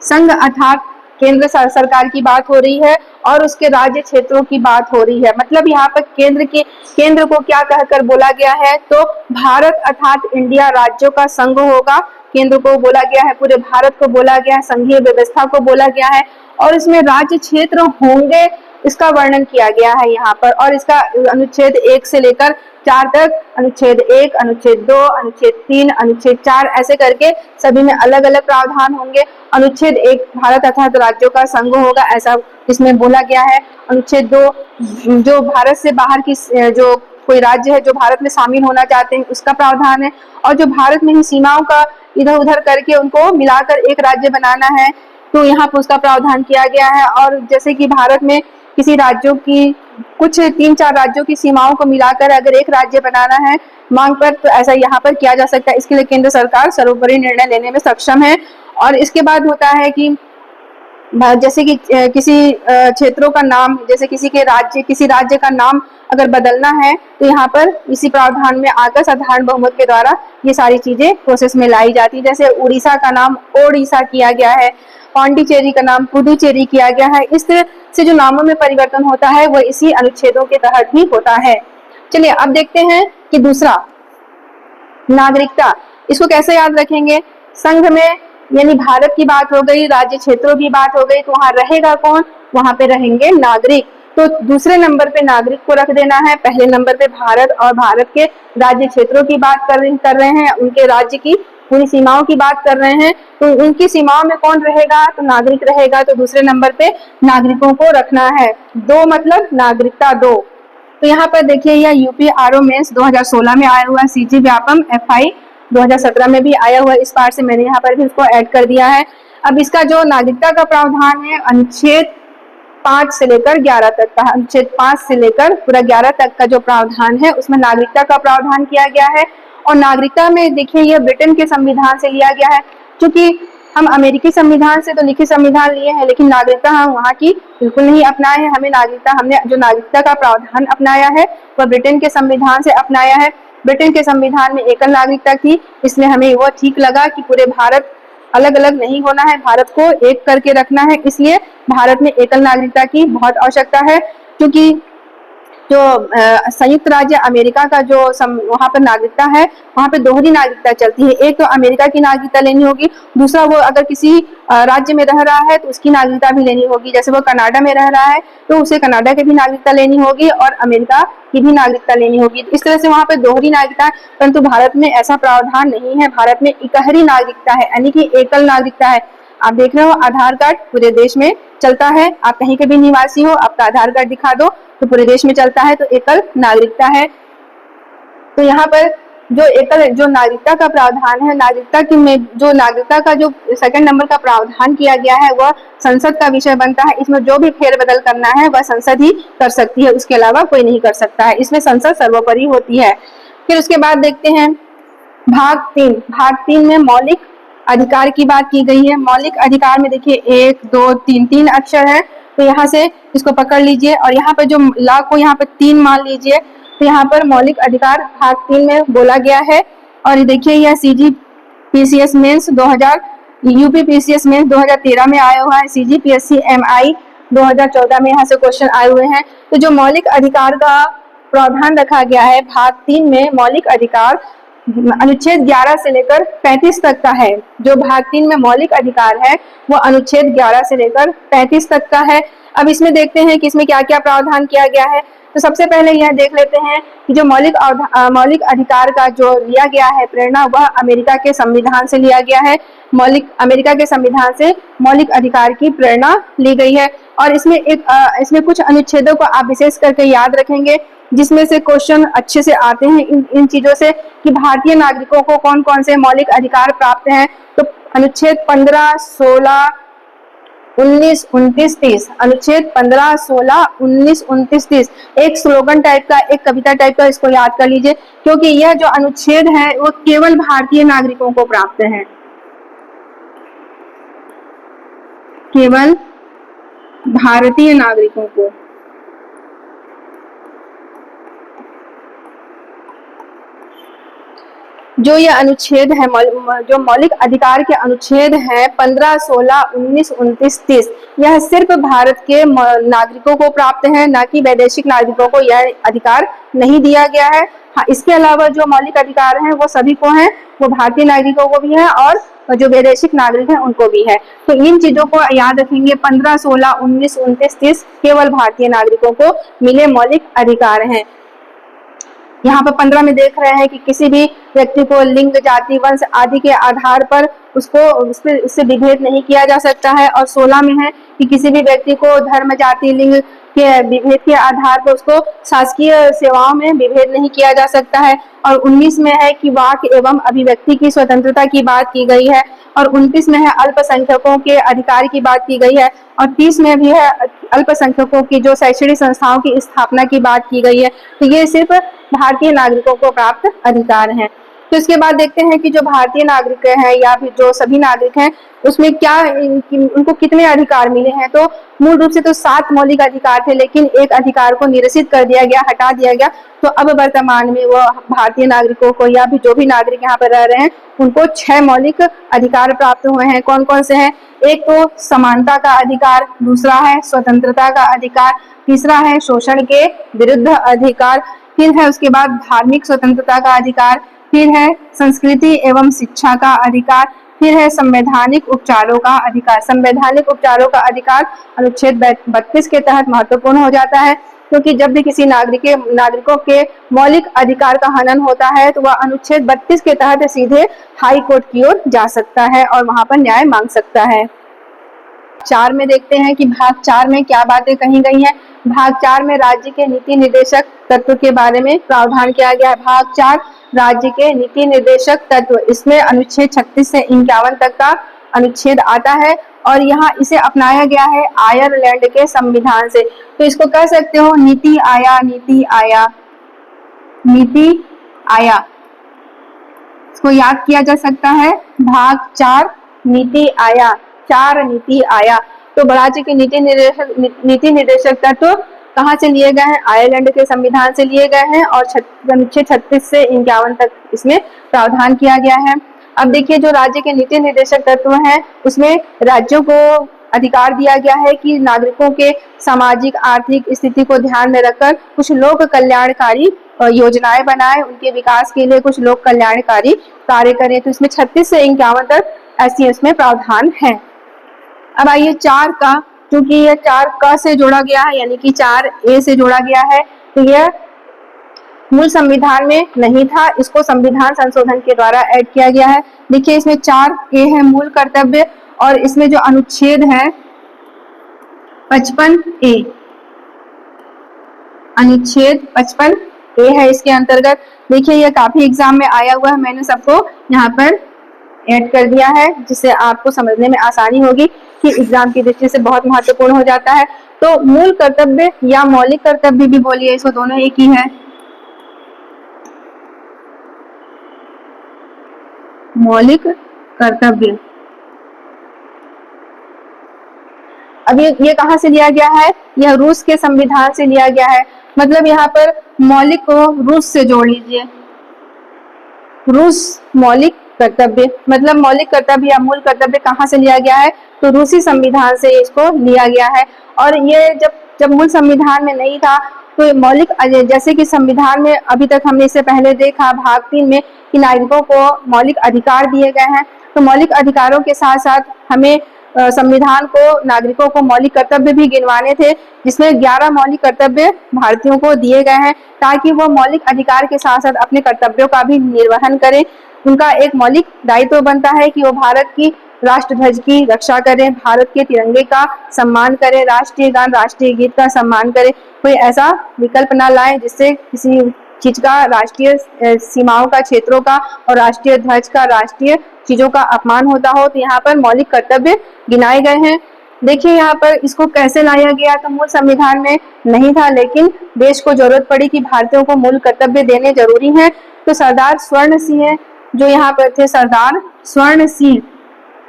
संघ अर्थात केंद्र सरकार की बात हो रही है, और उसके राज्य क्षेत्रों की बात हो रही है। मतलब यहाँ पर केंद्र को क्या कहकर बोला गया है, तो भारत अर्थात इंडिया राज्यों का संघ होगा। केंद्र को बोला गया है, पूरे भारत को बोला गया है, संघीय व्यवस्था को बोला गया है, और इसमें राज्य क्षेत्र होंगे इसका वर्णन किया गया है यहाँ पर। और इसका अनुच्छेद 1 से लेकर 4 तक, अनुच्छेद 1, अनुच्छेद 2, अनुच्छेद 3, अनुच्छेद 4 ऐसे करके सभी में अलग अलग प्रावधान होंगे। अनुच्छेद 1 भारत अर्थात राज्यों का संघ होगा, ऐसा इसमें बोला गया है। अनुच्छेद 2 जो भारत से बाहर की जो कोई राज्य है जो भारत में शामिल होना चाहते हैं उसका प्रावधान है, और जो भारत में ही सीमाओं का इधर उधर करके उनको मिलाकर एक राज्य बनाना है तो यहाँ पर उसका प्रावधान किया गया है। और जैसे कि भारत में किसी राज्यों की कुछ 3-4 राज्यों की सीमाओं को मिलाकर अगर एक राज्य बनाना है मांग पर, तो ऐसा यहाँ पर किया जा सकता है। इसके लिए केंद्र सरकार सर्वोपरि निर्णय लेने में सक्षम है। और इसके बाद होता है कि जैसे कि किसी क्षेत्रों का नाम, जैसे किसी राज्य का नाम अगर बदलना है तो यहाँ पर इसी प्रावधान में आकर साधारण बहुमत के द्वारा ये सारी चीजें प्रोसेस में लाई जाती है। जैसे उड़ीसा का नाम ओडिशा किया गया है, पांडिचेरी का नाम पुदुचेरी किया गया है। इस तरह से जो नामों में परिवर्तन होता है वह इसी अनुच्छेदों के तहत ही होता है। चलिए अब देखते हैं कि दूसरा, नागरिकता। इसको कैसे याद रखेंगे, संघ में यानी भारत की बात हो गई, राज्य क्षेत्रों की बात हो गई, तो वहां रहेगा कौन, वहां पे रहेंगे नागरिक। तो दूसरे नंबर पे नागरिक को रख देना है, पहले नंबर पे भारत और भारत के राज्य क्षेत्रों की बात कर रहे हैं, उनके राज्य की पूरी सीमाओं की बात कर रहे हैं। तो उनकी सीमाओं में कौन रहेगा, तो नागरिक रहेगा। तो दूसरे नंबर पे नागरिकों को रखना है। 2 मतलब नागरिकता 2। तो यहाँ पर देखिए, यह यूपी आरओ मेंस 2016 में आया हुआ है, सीजी व्यापम FI 2017 में भी आया हुआ है। इस पार्ट से मैंने यहाँ पर भी इसको ऐड कर दिया है। अब इसका जो नागरिकता का प्रावधान है, अनुच्छेद 5 से लेकर 11 तक का, अनुच्छेद 5 से लेकर पूरा 11 तक का जो प्रावधान है उसमें नागरिकता का प्रावधान किया गया है। और नागरिकता में देखिए, यह ब्रिटेन के संविधान से लिया गया है, क्योंकि हम अमेरिकी संविधान से तो लिखित संविधान लिए हैं, लेकिन नागरिकता हम वहाँ की बिल्कुल नहीं अपनाए हैं। हमने जो नागरिकता का प्रावधान अपनाया है वह ब्रिटेन के संविधान से अपनाया है। ब्रिटेन के संविधान में एकल नागरिकता थी, इसलिए हमें वह ठीक लगा कि पूरे भारत अलग अलग नहीं होना है, भारत को एक करके रखना है, इसलिए भारत में एकल नागरिकता की बहुत आवश्यकता है। क्योंकि जो संयुक्त राज्य अमेरिका का जो वहाँ पर नागरिकता है, वहाँ पे दोहरी नागरिकता चलती है। एक तो अमेरिका की नागरिकता लेनी होगी, दूसरा वो अगर किसी राज्य में रह रहा है तो उसकी नागरिकता भी लेनी होगी। जैसे वो कनाडा में रह रहा है तो उसे कनाडा की भी नागरिकता लेनी होगी और अमेरिका की भी नागरिकता लेनी होगी। इस तरह से वहाँ पे दोहरी नागरिकता है, परंतु भारत में ऐसा प्रावधान नहीं है। भारत में इकहरी नागरिकता है, यानी कि एकल नागरिकता है। आप देख रहे हो आधार कार्ड पूरे देश में चलता है, आप कहीं के भी निवासी हो, आपका आधार कार्ड दिखा दो तो पूरे देश में चलता है, तो एकल नागरिकता है। तो यहाँ पर जो नागरिकता का प्रावधान है, नागरिकता का जो सेकंड नंबर का प्रावधान किया गया है वह संसद का विषय बनता है। इसमें जो भी फेरबदल करना है वह संसद ही कर सकती है, उसके अलावा कोई नहीं कर सकता है। इसमें संसद सर्वोपरि होती है। फिर उसके बाद देखते हैं भाग 3 में मौलिक अधिकार की बात की गई है। मौलिक अधिकार में देखिए 1 2 3 तीन अक्षर है, तो यहाँ से इसको पकड़ लीजिए और यहाँ पर जो ला को यहाँ पर 3 मान लीजिए, तो यहाँ पर मौलिक अधिकार भाग 3 में बोला गया है। और देखिए यह CGPCS मेंस 2000 UPPCS मेंस 2013 में आया हुआ है, CGPSC MI 2014 में यहाँ से क्वेश्चन आए हुए हैं। तो जो मौलिक अधिकार का प्रावधान रखा गया है भाग 3 में, मौलिक अधिकार अनुच्छेद 11 से लेकर 35 तक का है। जो भाग 3 में मौलिक अधिकार है वो अनुच्छेद 11 से लेकर 35 तक का है। अब इसमें देखते हैं कि इसमें क्या क्या प्रावधान किया गया है। तो सबसे पहले यह देख लेते हैं कि जो मौलिक अधिकार का जो लिया गया है प्रेरणा, वह अमेरिका के संविधान से लिया गया है। अमेरिका के संविधान से मौलिक अधिकार की प्रेरणा ली गई है। और इसमें कुछ अनुच्छेदों को आप विशेष करके याद रखेंगे, जिसमें से क्वेश्चन अच्छे से आते हैं इन चीजों से कि भारतीय नागरिकों को कौन कौन से मौलिक अधिकार प्राप्त हैं। तो अनुच्छेद 15, 16, 19, 29, 30, अनुच्छेद 15, 16, 19, 29, 30 एक स्लोगन टाइप का, एक कविता टाइप का, इसको याद कर लीजिए, क्योंकि यह जो अनुच्छेद है वो केवल भारतीय नागरिकों को प्राप्त है, केवल भारतीय नागरिकों को। जो ये अनुच्छेद है, जो मौलिक अधिकार के अनुच्छेद हैं 15, 16, 19, 29, 30, यह सिर्फ भारत के नागरिकों को प्राप्त है, ना कि वैदेशिक नागरिकों को यह अधिकार नहीं दिया गया है। हाँ, इसके अलावा जो मौलिक अधिकार हैं वो सभी को हैं, वो भारतीय नागरिकों को भी है और जो वैदेशिक नागरिक हैं उनको भी है। तो इन चीजों को याद रखेंगे, 15, 16, 19, 29, 30 केवल भारतीय नागरिकों को मिले मौलिक अधिकार हैं। यहाँ पर 15 में देख रहे हैं कि किसी भी व्यक्ति को लिंग, जाति, वंश आदि के आधार पर उससे विभेद नहीं किया जा सकता है। और 16 में है कि किसी भी व्यक्ति को धर्म, जाति, लिंग के विभेद के आधार पर उसको शासकीय सेवाओं में विभेद नहीं किया जा सकता है। और 19 में है कि वाक एवं अभिव्यक्ति की स्वतंत्रता की बात की गई है। और 29 में है अल्पसंख्यकों के अधिकार की बात की गई है। और 30 में भी है अल्पसंख्यकों की जो शैक्षणिक संस्थाओं की स्थापना की बात की गई है। तो ये सिर्फ भारतीय नागरिकों को प्राप्त अधिकार हैं। तो इसके बाद देखते हैं कि जो भारतीय नागरिक हैं या फिर जो सभी नागरिक हैं उसमें क्या उनको कितने अधिकार मिले हैं। तो मूल रूप से तो 7 मौलिक अधिकार थे, लेकिन एक अधिकार को निरसित कर दिया गया, हटा दिया गया। तो अब वर्तमान में वो भारतीय नागरिकों को या फिर जो भी नागरिक यहाँ पर रह रहे हैं उनको 6 मौलिक अधिकार प्राप्त हुए हैं। कौन कौन से हैं? एक तो समानता का अधिकार, दूसरा है स्वतंत्रता का अधिकार, तीसरा है शोषण के विरुद्ध अधिकार, फिर है उसके बाद धार्मिक स्वतंत्रता का अधिकार, फिर है संस्कृति एवं शिक्षा का अधिकार, फिर है संवैधानिक उपचारों का अधिकार। संवैधानिक उपचारों का अधिकार अनुच्छेद 32 के तहत महत्वपूर्ण हो जाता है, क्योंकि जब भी किसी नागरिकों के मौलिक अधिकार का हनन होता है तो वह अनुच्छेद 32 के तहत सीधे हाई कोर्ट की ओर जा सकता है और वहां पर न्याय मांग सकता है। 4 में देखते हैं कि भाग 4 में क्या बातें कही गई हैं। भाग 4 में राज्य के नीति निर्देशक तत्व के बारे में प्रावधान किया गया है। भाग 4 राज्य के नीति निर्देशक तत्व, इसमें अनुच्छेद 36 से 51 तक का अनुच्छेद आता है और यहाँ इसे अपनाया गया है आयरलैंड के संविधान से। तो इसको कह सकते हो नीति आया, नीति आया, नीति आया, इसको याद किया जा सकता है। भाग 4 नीति आया, 4 नीति आया। तो राज्य के नीति निर्देशक तत्व कहाँ से लिए गए हैं? आयरलैंड के संविधान से लिए गए हैं और अनुच्छेद 36 से 51 तक इसमें प्रावधान किया गया है। अब देखिए, जो राज्य के नीति निर्देशक तत्व हैं उसमें राज्यों को अधिकार दिया गया है कि नागरिकों के सामाजिक आर्थिक स्थिति को ध्यान में रखकर कुछ लोक कल्याणकारी योजनाएं बनाए, उनके विकास के लिए कुछ लोक कल्याणकारी कार्य करें। तो इसमें 36 से 51 तक ऐसी इसमें प्रावधान है। अब आइए 4 का, क्योंकि यह 4 क से जोड़ा गया है यानी कि 4A से जोड़ा गया है, तो यह मूल संविधान में नहीं था, इसको संविधान संशोधन के द्वारा ऐड किया गया है। देखिए, इसमें 4A है मूल कर्तव्य, और इसमें जो अनुच्छेद है 55A, अनुच्छेद 55A है इसके अंतर्गत। देखिए, यह काफी एग्जाम में आया हुआ है, मैंने सबको यहाँ पर ऐड कर दिया है जिससे आपको समझने में आसानी होगी कि एग्जाम की दृष्टि से बहुत महत्वपूर्ण हो जाता है। तो मूल कर्तव्य या मौलिक कर्तव्य भी बोलिए, इसको दोनों एक ही है। मौलिक कर्तव्य। अब ये कहाँ से लिया गया है? यह रूस के संविधान से लिया गया है। मतलब यहाँ पर मौलिक को रूस से जोड़ लीजिए, रूस मौलिक कर्तव्य, मतलब मौलिक कर्तव्य या मूल कर्तव्य कहाँ से लिया गया है? तो रूसी संविधान से इसको लिया गया है। और ये जब मूल संविधान में नहीं था तो मौलिक, जैसे कि संविधान में अभी तक हमने इससे पहले देखा भाग 3 में कि नागरिकों को मौलिक अधिकार दिए गए हैं, तो मौलिक अधिकारों के साथ साथ हमें संविधान को नागरिकों को मौलिक कर्तव्य भी गिनवाने थे, जिसमें 11 मौलिक कर्तव्य भारतीयों को दिए गए हैं ताकि वो मौलिक अधिकार के साथ साथ अपने कर्तव्यों का भी निर्वहन करें। उनका एक मौलिक दायित्व बनता है कि वो भारत की राष्ट्र ध्वज की रक्षा करें, भारत के तिरंगे का सम्मान करें, राष्ट्रीय गान राष्ट्रीय गीत का सम्मान करें। कोई ऐसा विकल्प ना लाए जिससे किसी चीज का, राष्ट्रीय सीमाओं का, क्षेत्रों का और राष्ट्रीय ध्वज का, राष्ट्रीय चीजों का अपमान होता हो। तो यहाँ पर मौलिक कर्तव्य गिनाए गए हैं। देखिए, यहाँ पर इसको कैसे लाया गया? तो मूल संविधान में नहीं था, लेकिन देश को जरूरत पड़ी कि भारतीयों को मूल कर्तव्य देने जरूरी है। तो सरदार स्वर्ण सिंह जो यहाँ पर थे, सरदार स्वर्ण सिंह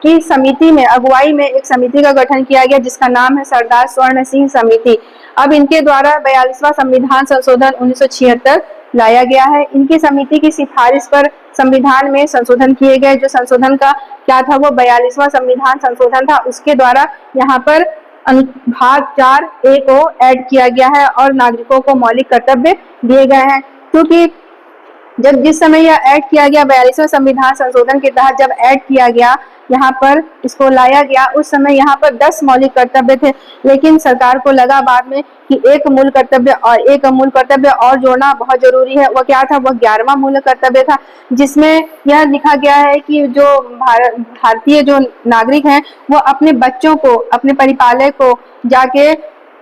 की समिति में, अगुवाई में एक समिति का गठन किया गया जिसका नाम है सरदार स्वर्ण सिंह समिति। अब इनके द्वारा 42वां संविधान संशोधन 1976 लाया गया है। इनकी समिति की सिफारिश पर संविधान में संशोधन किए गए। जो संशोधन का क्या था? वो 42वां संविधान संशोधन था। उसके द्वारा यहाँ पर भाग 4A को ऐड किया गया है और नागरिकों को मौलिक कर्तव्य दिए गए हैं। क्योंकि जिस समय यह ऐड किया गया 42वें संविधान संशोधन के तहत जब ऐड किया गया, यहाँ पर इसको लाया गया, उस समय यहाँ पर 10 मौलिक कर्तव्य थे, लेकिन सरकार को लगा बाद में कि एक मूल कर्तव्य और जोड़ना बहुत जरूरी है। वो क्या था? वो 11वां मूल कर्तव्य था, जिसमें यह लिखा गया है कि जो भारतीय जो नागरिक हैं वो अपने बच्चों को, अपने परिपालय को जाके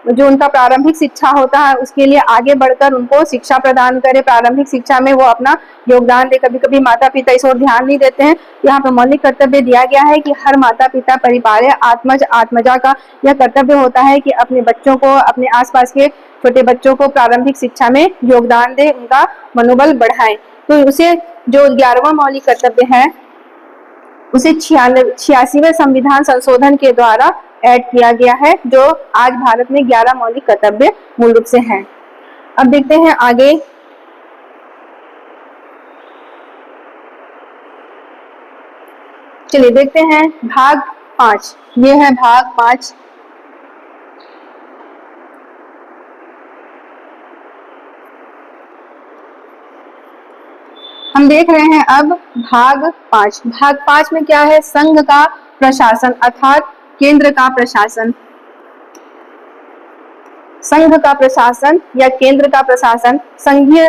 जो उनका प्रारंभिक शिक्षा होता है उसके लिए आगे बढ़कर उनको शिक्षा प्रदान करे, प्रारंभिक शिक्षा में वो अपना योगदान दे। कभी कभी माता पिता इस ओर ध्यान नहीं देते हैं। यहाँ पर मौलिक कर्तव्य दिया गया है कि हर माता पिता, परिपालय, आत्मज, आत्मजा का यह कर्तव्य होता है कि अपने बच्चों को, अपने आसपास के छोटे बच्चों को प्रारंभिक शिक्षा में योगदान दे, उनका मनोबल बढ़ाए। तो उसे जो 11वां मौलिक कर्तव्य है उसे 86वें संविधान संशोधन के द्वारा ऐड किया गया है, जो आज भारत में 11 मौलिक कर्तव्य मूल रूप से हैं। अब देखते हैं आगे। चलिए देखते हैं भाग 5। ये है भाग 5। हम देख रहे हैं अब भाग 5। भाग 5 में क्या है? संघ का प्रशासन अर्थात केंद्र का प्रशासन। संघ का प्रशासन या केंद्र का प्रशासन, संघीय,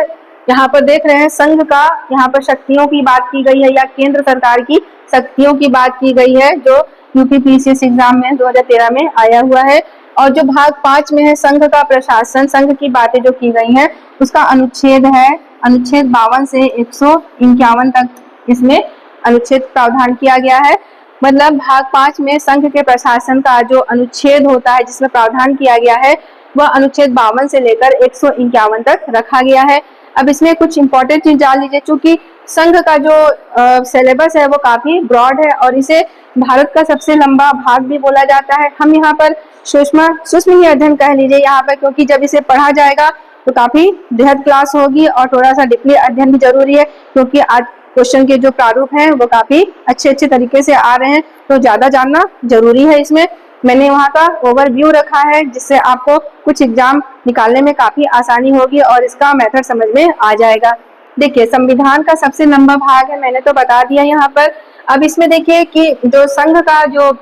यहाँ पर देख रहे हैं संघ का, यहाँ पर शक्तियों की बात की गई है या केंद्र सरकार की शक्तियों की बात की गई है, जो यूपीपीसीएस एग्जाम में 2013 में आया हुआ है। और जो भाग 5 में है संघ का प्रशासन, संघ की बातें जो की गई हैं उसका अनुच्छेद है, अनुच्छेद 52 से 151 तक इसमें अनुच्छेद प्रावधान किया गया है। मतलब भाग 5 में संघ के प्रशासन का जो अनुच्छेद होता है जिसमें प्रावधान किया गया है वह अनुच्छेद 52 से लेकर 151 तक रखा गया है। अब इसमें कुछ इंपॉर्टेंट चीज जान लीजिए, चूंकि संघ का जो सिलेबस है वो काफी ब्रॉड है और इसे भारत का सबसे लंबा भाग भी बोला जाता है। हम यहाँ पर सूक्ष्म ही अध्ययन कह लीजिए यहाँ पर, क्योंकि जब इसे पढ़ा जाएगा तो काफी बृहद क्लास होगी और थोड़ा सा डीपली अध्ययन भी जरूरी है, क्योंकि आज क्वेश्चन के जो प्रारूप हैं वो काफी अच्छे तरीके से आ रहे हैं, तो ज्यादा जानना जरूरी है। इसमें मैंने वहाँ का ओवरव्यू रखा है जिससे आपको कुछ एग्जाम निकालने में काफी आसानी होगी और इसका मेथड समझ में आ जाएगा। देखिए, संविधान का सबसे लंबा भाग है, मैंने तो बता दिया यहाँ पर। अब इसमें देखिए कि जो संघ का जो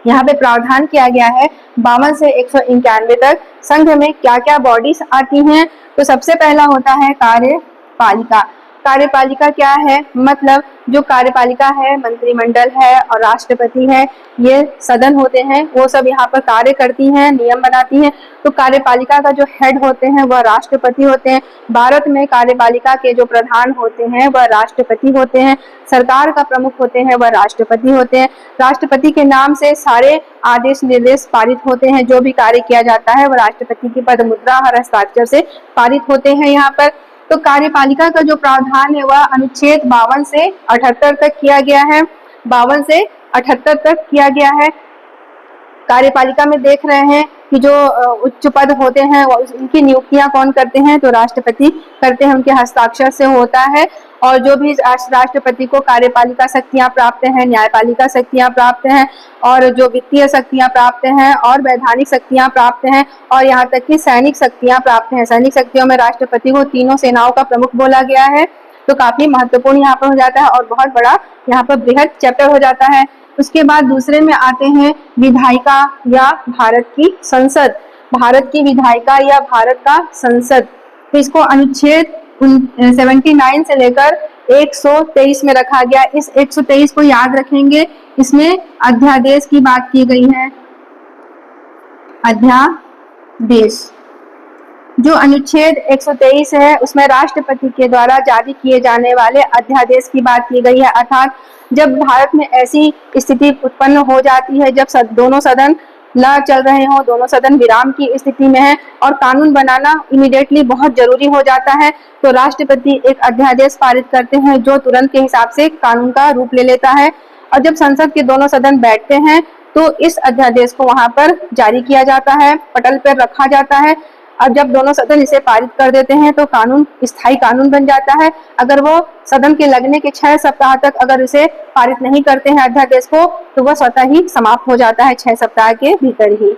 यहाँ पे प्रावधान किया गया है 52 से 191 तक, संघ में क्या क्या बॉडीज आती हैं। तो सबसे पहला होता है कार्यपालिका। कार्यपालिका क्या है, मतलब जो कार्यपालिका है, मंत्रिमंडल है और राष्ट्रपति है, ये सदन होते हैं, वो सब यहाँ पर कार्य करती हैं, नियम बनाती हैं। तो कार्यपालिका का जो हेड होते हैं वह राष्ट्रपति होते हैं। भारत में कार्यपालिका के जो प्रधान होते हैं वह राष्ट्रपति होते हैं। सरकार का प्रमुख होते हैं वह राष्ट्रपति होते हैं। राष्ट्रपति के नाम से सारे आदेश निर्देश पारित होते हैं। जो भी कार्य किया जाता है वह राष्ट्रपति की पद मुद्रा और हस्ताक्षर से पारित होते हैं यहाँ पर। तो कार्यपालिका का जो प्रावधान है वह अनुच्छेद 52 से 78 तक किया गया है। 52 से 78 तक किया गया है। कार्यपालिका में देख रहे हैं कि जो उच्च पद होते हैं उनकी नियुक्तियां कौन करते हैं, तो राष्ट्रपति करते हैं, उनके हस्ताक्षर से होता है। और जो भी राष्ट्रपति को कार्यपालिका शक्तियां प्राप्त हैं, न्यायपालिका शक्तियां प्राप्त हैं और जो वित्तीय शक्तियां प्राप्त हैं और वैधानिक शक्तियां प्राप्त हैं और यहाँ तक कि सैनिक शक्तियां प्राप्त हैं। सैनिक शक्तियों में राष्ट्रपति को तीनों सेनाओं का प्रमुख बोला गया है, तो काफी महत्वपूर्ण यहाँ पर हो जाता है और बहुत बड़ा यहाँ पर बृहद चैप्टर हो जाता है। उसके बाद दूसरे में आते हैं विधायिका या भारत की संसद। भारत की विधायिका या भारत का संसद, तो इसको अनुच्छेद 79 से लेकर 123 में रखा गया। इस 123 को याद रखेंगे, इसमें अध्यादेश की बात की गई है। अध्यादेश जो अनुच्छेद 123 है उसमें राष्ट्रपति के द्वारा जारी किए जाने वाले अध्यादेश की बात की गई है। अर्थात जब भारत में ऐसी स्थिति उत्पन्न हो जाती है जब दोनों सदन न चल रहे हो, दोनों सदन विराम की स्थिति में है और कानून बनाना इमीडिएटली बहुत जरूरी हो जाता है, तो राष्ट्रपति एक अध्यादेश पारित करते हैं जो तुरंत के हिसाब से कानून का रूप ले लेता है। और जब संसद के दोनों सदन बैठते हैं तो इस अध्यादेश को वहां पर जारी किया जाता है, पटल पर रखा जाता है। अब जब दोनों सदन इसे पारित कर देते हैं तो कानून स्थायी कानून बन जाता है। अगर वो सदन के लगने के 6 सप्ताह तक अगर इसे पारित नहीं करते हैं अध्यादेश को, तो वह स्वतः ही समाप्त हो जाता है 6 सप्ताह के भीतर ही।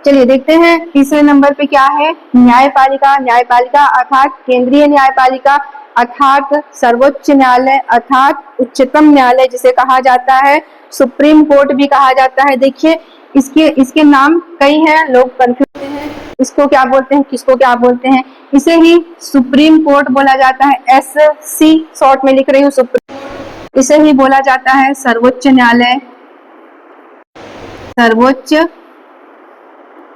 चलिए देखते हैं तीसरे नंबर पे क्या है, न्यायपालिका। न्यायपालिका अर्थात केंद्रीय न्यायपालिका अर्थात सर्वोच्च न्यायालय अर्थात उच्चतम न्यायालय जिसे कहा जाता है, सुप्रीम कोर्ट भी कहा जाता है। देखिए इसके नाम कई हैं, लोग कंफ्यूज हैं इसको क्या बोलते हैं, किसको क्या बोलते हैं। इसे ही सुप्रीम कोर्ट बोला जाता है, SC शॉर्ट में लिख रही हूँ सुप्रीम। इसे ही बोला जाता है सर्वोच्च न्यायालय, सर्वोच्च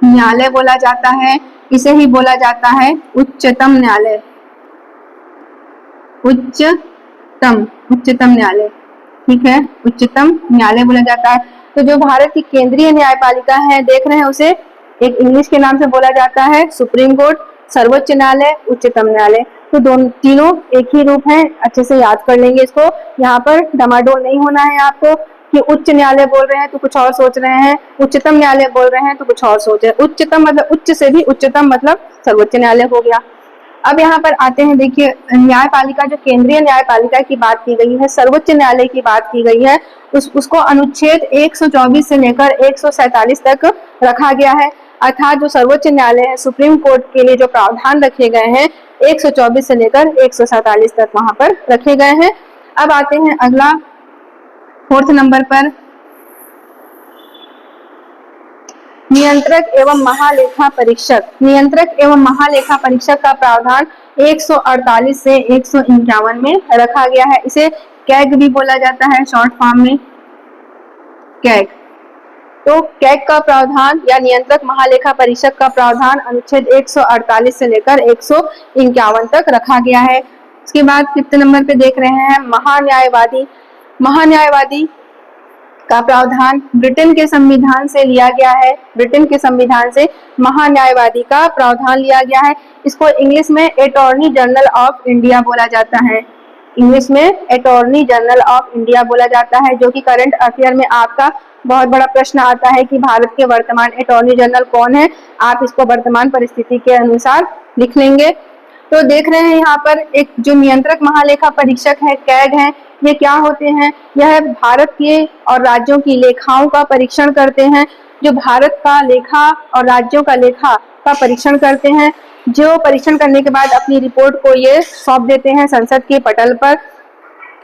न्यायालय बोला जाता है। इसे ही बोला जाता है उच्चतम न्यायालय, उच्चतम न्यायालय, ठीक है, उच्चतम न्यायालय बोला जाता है। तो जो भारत की केंद्रीय न्यायपालिका है देख रहे हैं उसे एक इंग्लिश के नाम से बोला जाता है सुप्रीम कोर्ट, सर्वोच्च न्यायालय, उच्चतम न्यायालय। तो तीनों एक ही रूप है, अच्छे से याद कर लेंगे इसको। यहाँ पर डमाडोल नहीं होना है आपको कि उच्च न्यायालय बोल रहे हैं तो कुछ और सोच रहे हैं, उच्चतम न्यायालय बोल रहे हैं तो कुछ और सोच रहे हैं। उच्चतम मतलब उच्च से भी उच्चतम मतलब सर्वोच्च न्यायालय हो गया। अब यहाँ पर आते हैं, देखिए न्यायपालिका जो केंद्रीय न्यायपालिका की बात की गई है, सर्वोच्च न्यायालय की बात की गई है, उसको अनुच्छेद 124 से लेकर 147 तक रखा गया है। अर्थात जो सर्वोच्च न्यायालय है, सुप्रीम कोर्ट के लिए जो प्रावधान रखे गए हैं 124 से लेकर 147 तक वहां पर रखे गए हैं। अब आते हैं अगला 4th नंबर पर, नियंत्रक एवं महालेखा परीक्षक। नियंत्रक एवं महालेखा परीक्षक का प्रावधान 148 से 151 में रखा गया है। इसे कैग भी बोला जाता है, शॉर्ट फॉर्म में कैग। तो कैग का प्रावधान या नियंत्रक महालेखा परीक्षक का प्रावधान अनुच्छेद 148 से लेकर 151 तक रखा गया है। उसके बाद कितने नंबर पे देख रहे हैं, महान्यायवादी। महान्यायवादी का प्रावधान ब्रिटेन के संविधान से लिया गया है। ब्रिटेन के संविधान से महान्यायवादी का प्रावधान लिया गया है। इसको इंग्लिश में अटॉर्नी जनरल ऑफ इंडिया बोला जाता है। इंग्लिश में अटॉर्नी जनरल ऑफ इंडिया बोला जाता है, जो कि करंट अफेयर में आपका बहुत बड़ा प्रश्न आता है कि भारत के वर्तमान अटॉर्नी जनरल कौन है। आप इसको वर्तमान परिस्थिति के अनुसार लिख लेंगे। तो देख रहे हैं यहाँ पर एक जो नियंत्रक महालेखा परीक्षक है, कैग हैं, ये क्या होते हैं? यह भारत के और राज्यों की लेखाओं का परीक्षण करते हैं। जो भारत का लेखा और राज्यों का लेखा का परीक्षण करते हैं, जो परीक्षण करने के बाद अपनी रिपोर्ट को ये सौंप देते हैं संसद के पटल पर।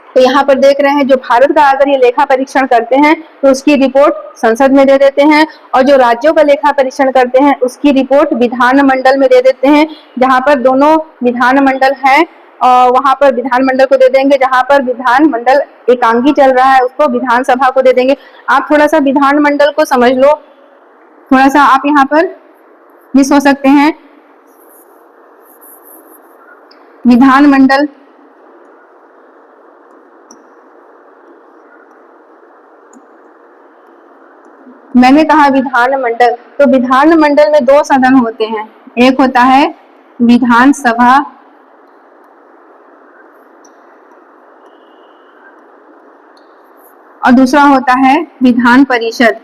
तो यहाँ पर देख रहे हैं जो भारत का अगर ये लेखा परीक्षण करते हैं तो उसकी रिपोर्ट संसद में दे देते हैं, और जो राज्यों का लेखा परीक्षण करते हैं उसकी रिपोर्ट विधानमंडल में दे देते हैं। जहाँ पर दोनों विधानमंडल हैं और वहां पर विधानमंडल को दे देंगे, जहां पर विधानमंडल एकांगी चल रहा है उसको विधानसभा को दे देंगे। आप थोड़ा सा विधानमंडल को समझ लो, थोड़ा सा आप यहाँ पर मिस हो सकते हैं। विधानमंडल मैंने कहा विधानमंडल, तो विधानमंडल में दो सदन होते हैं, एक होता है विधानसभा और दूसरा होता है विधान परिषद।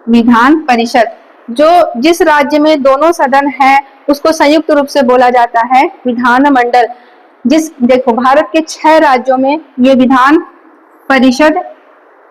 विधान परिषद जो जिस राज्य में दोनों सदन है उसको संयुक्त रूप से बोला जाता है विधानमंडल। देखो भारत के 6 राज्यों में ये विधान परिषद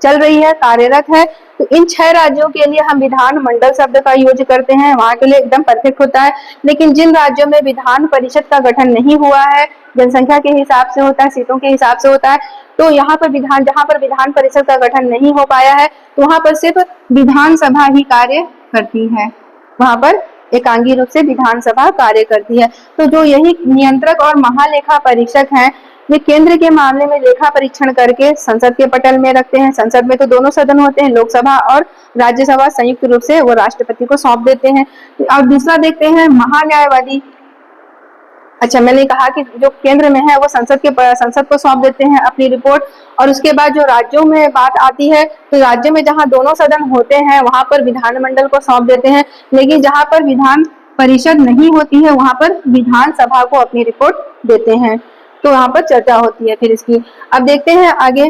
चल रही है, कार्यरत है, तो इन 6 राज्यों के लिए हम विधानमंडल शब्द का यूज करते हैं, वहां के लिए एकदम परफेक्ट होता है। लेकिन जिन राज्यों में विधान परिषद का गठन नहीं हुआ है, जनसंख्या के हिसाब से होता है, सीटों के हिसाब से होता है, तो यहाँ पर जहाँ पर विधान परिषद का गठन नहीं हो पाया है तो वहां पर सिर्फ विधानसभा ही कार्य करती है, वहां पर एकांगी रूप से विधानसभा कार्य करती है। तो जो यही नियंत्रक और महालेखा परीक्षक हैं, ये केंद्र के मामले में लेखा परीक्षण करके संसद के पटल में रखते हैं। संसद में तो दोनों सदन होते हैं, लोकसभा और राज्यसभा, संयुक्त रूप से वो राष्ट्रपति को सौंप देते हैं। और दूसरा देखते हैं महान्यायवादी। अच्छा, मैंने कहा कि जो केंद्र में है वो संसद को सौंप देते हैं अपनी रिपोर्ट, और उसके बाद जो राज्यों में बात आती है तो राज्यों में जहां दोनों सदन होते हैं वहां पर विधानमंडल को सौंप देते हैं, लेकिन जहां पर विधान परिषद नहीं होती है वहां पर विधानसभा को अपनी रिपोर्ट देते हैं। तो वहां पर चर्चा होती है फिर इसकी। अब देखते हैं आगे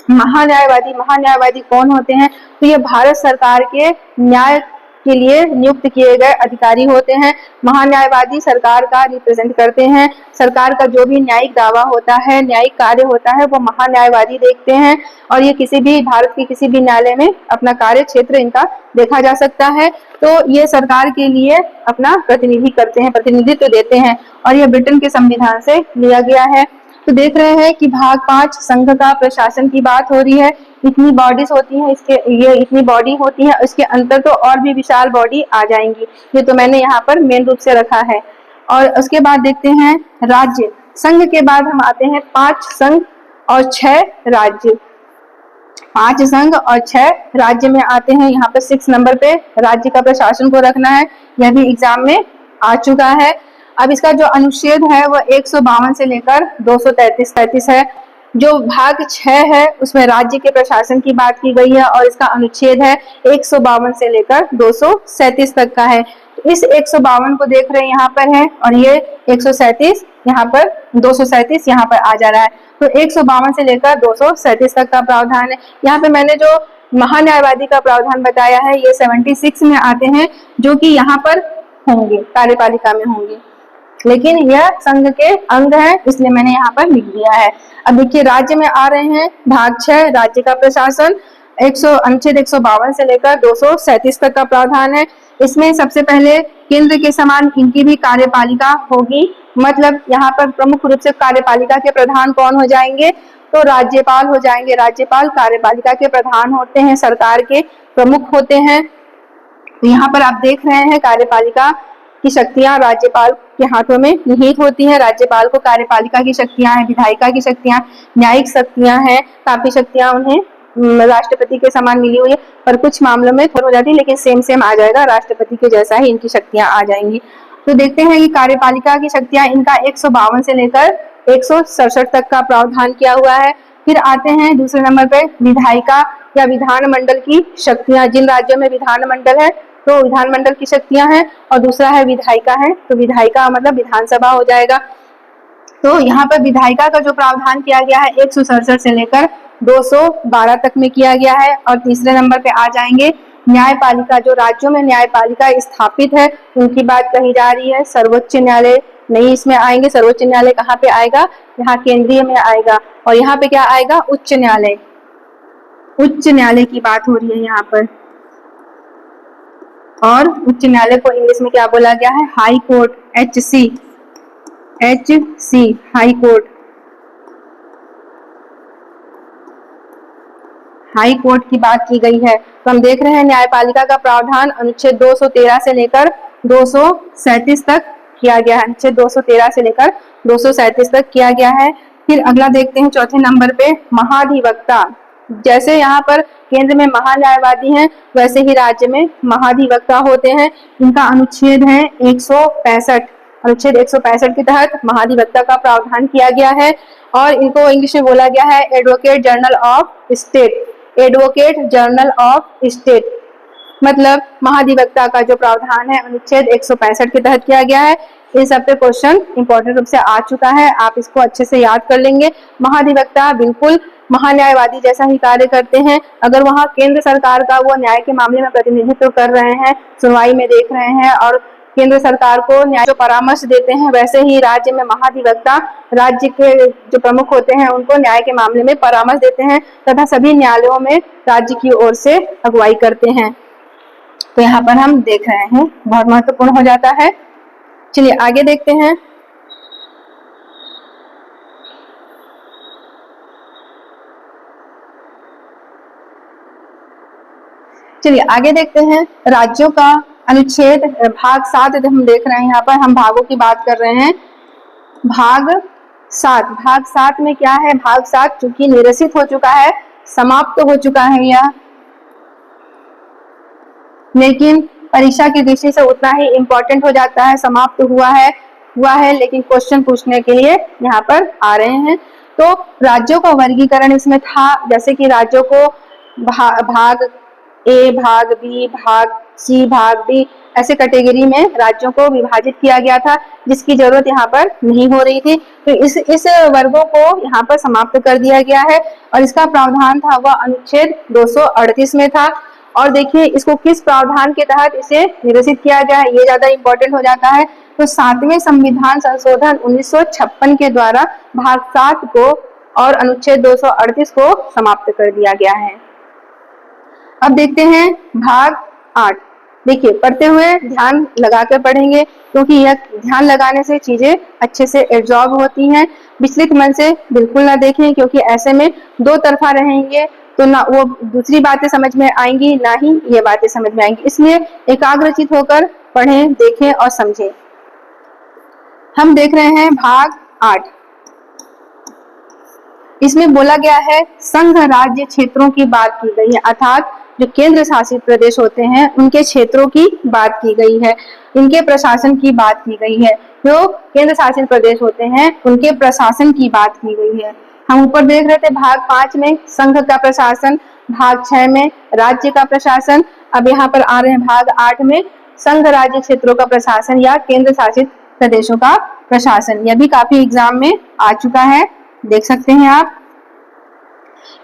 महान्यायवादी कौन होते हैं? तो ये भारत सरकार के न्याय के लिए नियुक्त किए गए अधिकारी होते हैं। महान्यायवादी सरकार का रिप्रेजेंट करते हैं। सरकार का जो भी न्यायिक दावा होता है, न्यायिक कार्य होता है, वो महान्यायवादी देखते हैं, और ये किसी भी भारत के किसी भी न्यायालय में अपना कार्य क्षेत्र इनका देखा जा सकता है। तो ये सरकार के लिए अपना प्रतिनिधित्व देते हैं, और ये ब्रिटेन के संविधान से लिया गया है। तो देख रहे हैं कि भाग 5 संघ का प्रशासन की बात हो रही है। इतनी बॉडीज होती हैं, ये इतनी बॉडी होती है, इसके अंतर तो और भी विशाल बॉडी आ जाएंगी, ये तो मैंने यहाँ पर मेन रूप से रखा है। और उसके बाद देखते हैं राज्य। संघ के बाद हम आते हैं 5 संघ और 6 राज्य। 5 संघ और 6 राज्य में आते हैं। यहाँ पर 6 नंबर पे राज्य का प्रशासन को रखना है, यह भी एग्जाम में आ चुका है। अब इसका जो अनुच्छेद है वो 152 से लेकर 233 है। जो भाग 6 है उसमें राज्य के प्रशासन की बात की गई है, और इसका अनुच्छेद है 152 से लेकर 237 तक का है। इस 152 को देख रहे हैं यहाँ पर है, और ये 137 यहाँ पर 237 यहाँ पर आ जा रहा है। तो 152 से लेकर 237 तक का प्रावधान है। यहाँ पे मैंने जो महान्यायवादी का प्रावधान बताया है ये 76 में आते हैं, जो कि यहाँ पर होंगे, कार्यपालिका में होंगे, लेकिन यह संघ के अंग है, इसलिए मैंने यहाँ पर लिख दिया है। अब देखिए राज्य में आ रहे हैं भाग 6 राज्य का प्रशासन। अनुच्छेद 152 से लेकर 237 तक का प्रावधान है। इसमें सबसे पहले केंद्र के समान इनकी भी कार्यपालिका होगी, मतलब यहाँ पर प्रमुख रूप से कार्यपालिका के प्रधान कौन हो जाएंगे? तो राज्यपाल हो जाएंगे। राज्यपाल कार्यपालिका के प्रधान होते हैं, सरकार के प्रमुख होते हैं। तो यहाँ पर आप देख रहे हैं कार्यपालिका की शक्तियां राज्यपाल के हाथों में निहित होती है। राज्यपाल को कार्यपालिका की शक्तियां हैं, विधायिका की शक्तियां, न्यायिक शक्तियां हैं, काफी शक्तियां उन्हें राष्ट्रपति के समान मिली हुई है, पर कुछ मामलों में थोड़ी हो जाती है, लेकिन सेम आ जाएगा, राष्ट्रपति के जैसा ही इनकी शक्तियां आ जाएंगी। तो देखते हैं कि कार्यपालिका की शक्तियां इनका 152 से लेकर 167 तक का प्रावधान किया हुआ है। फिर आते हैं दूसरे नंबर पे विधायिका या विधानमंडल की शक्तियां। जिन राज्यों में विधानमंडल है तो विधानमंडल की शक्तियां हैं, और दूसरा है विधायिका है, तो विधायिका मतलब विधानसभा हो जाएगा। तो यहाँ पर विधायिका का जो प्रावधान किया गया है 167 से लेकर 212 तक में किया गया है। और तीसरे नंबर पे आ जाएंगे न्यायपालिका। जो राज्यों में न्यायपालिका स्थापित है उनकी बात कही जा रही है। सर्वोच्च न्यायालय नहीं इसमें आएंगे। सर्वोच्च न्यायालय कहाँ पे आएगा? यहाँ केंद्रीय में आएगा। और यहाँ पे क्या आएगा? उच्च न्यायालय। उच्च न्यायालय की बात हो रही है यहाँ पर। और उच्च न्यायालय को इंग्लिश में क्या बोला गया है? High court, HC, high court. High court की बात की गई है। तो हम देख रहे हैं न्यायपालिका का प्रावधान अनुच्छेद 213 से लेकर 237 तक किया गया है। अनुच्छेद 213 से लेकर 237 तक किया गया है। फिर अगला देखते हैं चौथे नंबर पे महाधिवक्ता। जैसे यहाँ पर केंद्र में महान्यायवादी हैं, वैसे ही राज्य में महाधिवक्ता होते हैं। इनका अनुच्छेद है 165। अनुच्छेद 165 के तहत महाधिवक्ता का प्रावधान किया गया है। और इनको इंग्लिश में बोला गया है advocate general of state. Advocate general of state मतलब महाधिवक्ता का जो प्रावधान है अनुच्छेद 165 के तहत किया गया है। इन सब पे क्वेश्चन इंपॉर्टेंट रूप से आ चुका है, आप इसको अच्छे से याद कर लेंगे। महाधिवक्ता बिल्कुल महान्यायवादी जैसा ही कार्य करते हैं। अगर वहाँ केंद्र सरकार का वो न्याय के मामले में प्रतिनिधित्व कर रहे हैं, सुनवाई में देख रहे हैं और केंद्र सरकार को न्याय जो परामर्श देते हैं, वैसे ही राज्य में महाधिवक्ता राज्य के जो प्रमुख होते हैं उनको न्याय के मामले में परामर्श देते हैं तथा सभी न्यायालयों में राज्य की ओर से अगुवाई करते हैं। तो यहाँ पर हम देख रहे हैं बहुत महत्वपूर्ण हो जाता है। चलिए आगे देखते हैं। चलिए आगे देखते हैं राज्यों का अनुच्छेद भाग 7 हम देख रहे हैं। यहाँ पर हम भागों की बात कर रहे हैं। भाग 7 में क्या है? भाग 7 चूंकि निरसित हो चुका है, समाप्त हो चुका है यह, लेकिन परीक्षा की दृष्टि से उतना ही इम्पोर्टेंट हो जाता है। समाप्त हुआ है लेकिन क्वेश्चन पूछने के लिए यहाँ पर आ रहे हैं। तो राज्यों का वर्गीकरण इसमें था, जैसे कि राज्यों को भाग ए, भाग बी, भाग सी, भाग डी ऐसे कैटेगरी में राज्यों को विभाजित किया गया था, जिसकी जरूरत यहाँ पर नहीं हो रही थी। तो इस वर्गों को यहाँ पर समाप्त कर दिया गया है और इसका प्रावधान था वह अनुच्छेद 238 में था। और देखिए इसको किस प्रावधान के तहत इसे निरसित किया गया है, ये ज्यादा इंपॉर्टेंट हो जाता है। तो 7वें संविधान संशोधन 1956 के द्वारा भाग 7 को और अनुच्छेद 238 को समाप्त कर दिया गया है। अब देखते हैं भाग 8। देखिए पढ़ते हुए ध्यान लगाकर पढ़ेंगे, क्योंकि यह ध्यान लगाने से चीजें अच्छे से एब्जॉर्ब होती हैं। विचलित मन से बिल्कुल ना देखें, क्योंकि ऐसे में दो तरफा रहेंगे तो ना वो दूसरी बातें समझ में आएंगी, ना ही ये बातें समझ में आएंगी। इसलिए एकाग्रचित होकर पढ़ें, देखें और समझें। हम देख रहे हैं भाग 8। इसमें बोला गया है संघ राज्य क्षेत्रों की बात की गई है, अर्थात जो केंद्र शासित प्रदेश होते हैं उनके क्षेत्रों की बात की गई है, इनके प्रशासन की बात की गई है। जो केंद्र शासित प्रदेश होते हैं उनके प्रशासन की बात की गई है। हम ऊपर देख रहे थे भाग 5 में संघ का प्रशासन, भाग 6 में राज्य का प्रशासन। अब यहाँ पर आ रहे हैं भाग 8 में संघ राज्य क्षेत्रों का प्रशासन या केंद्र शासित प्रदेशों का प्रशासन। यह भी काफी एग्जाम में आ चुका है, देख सकते हैं आप।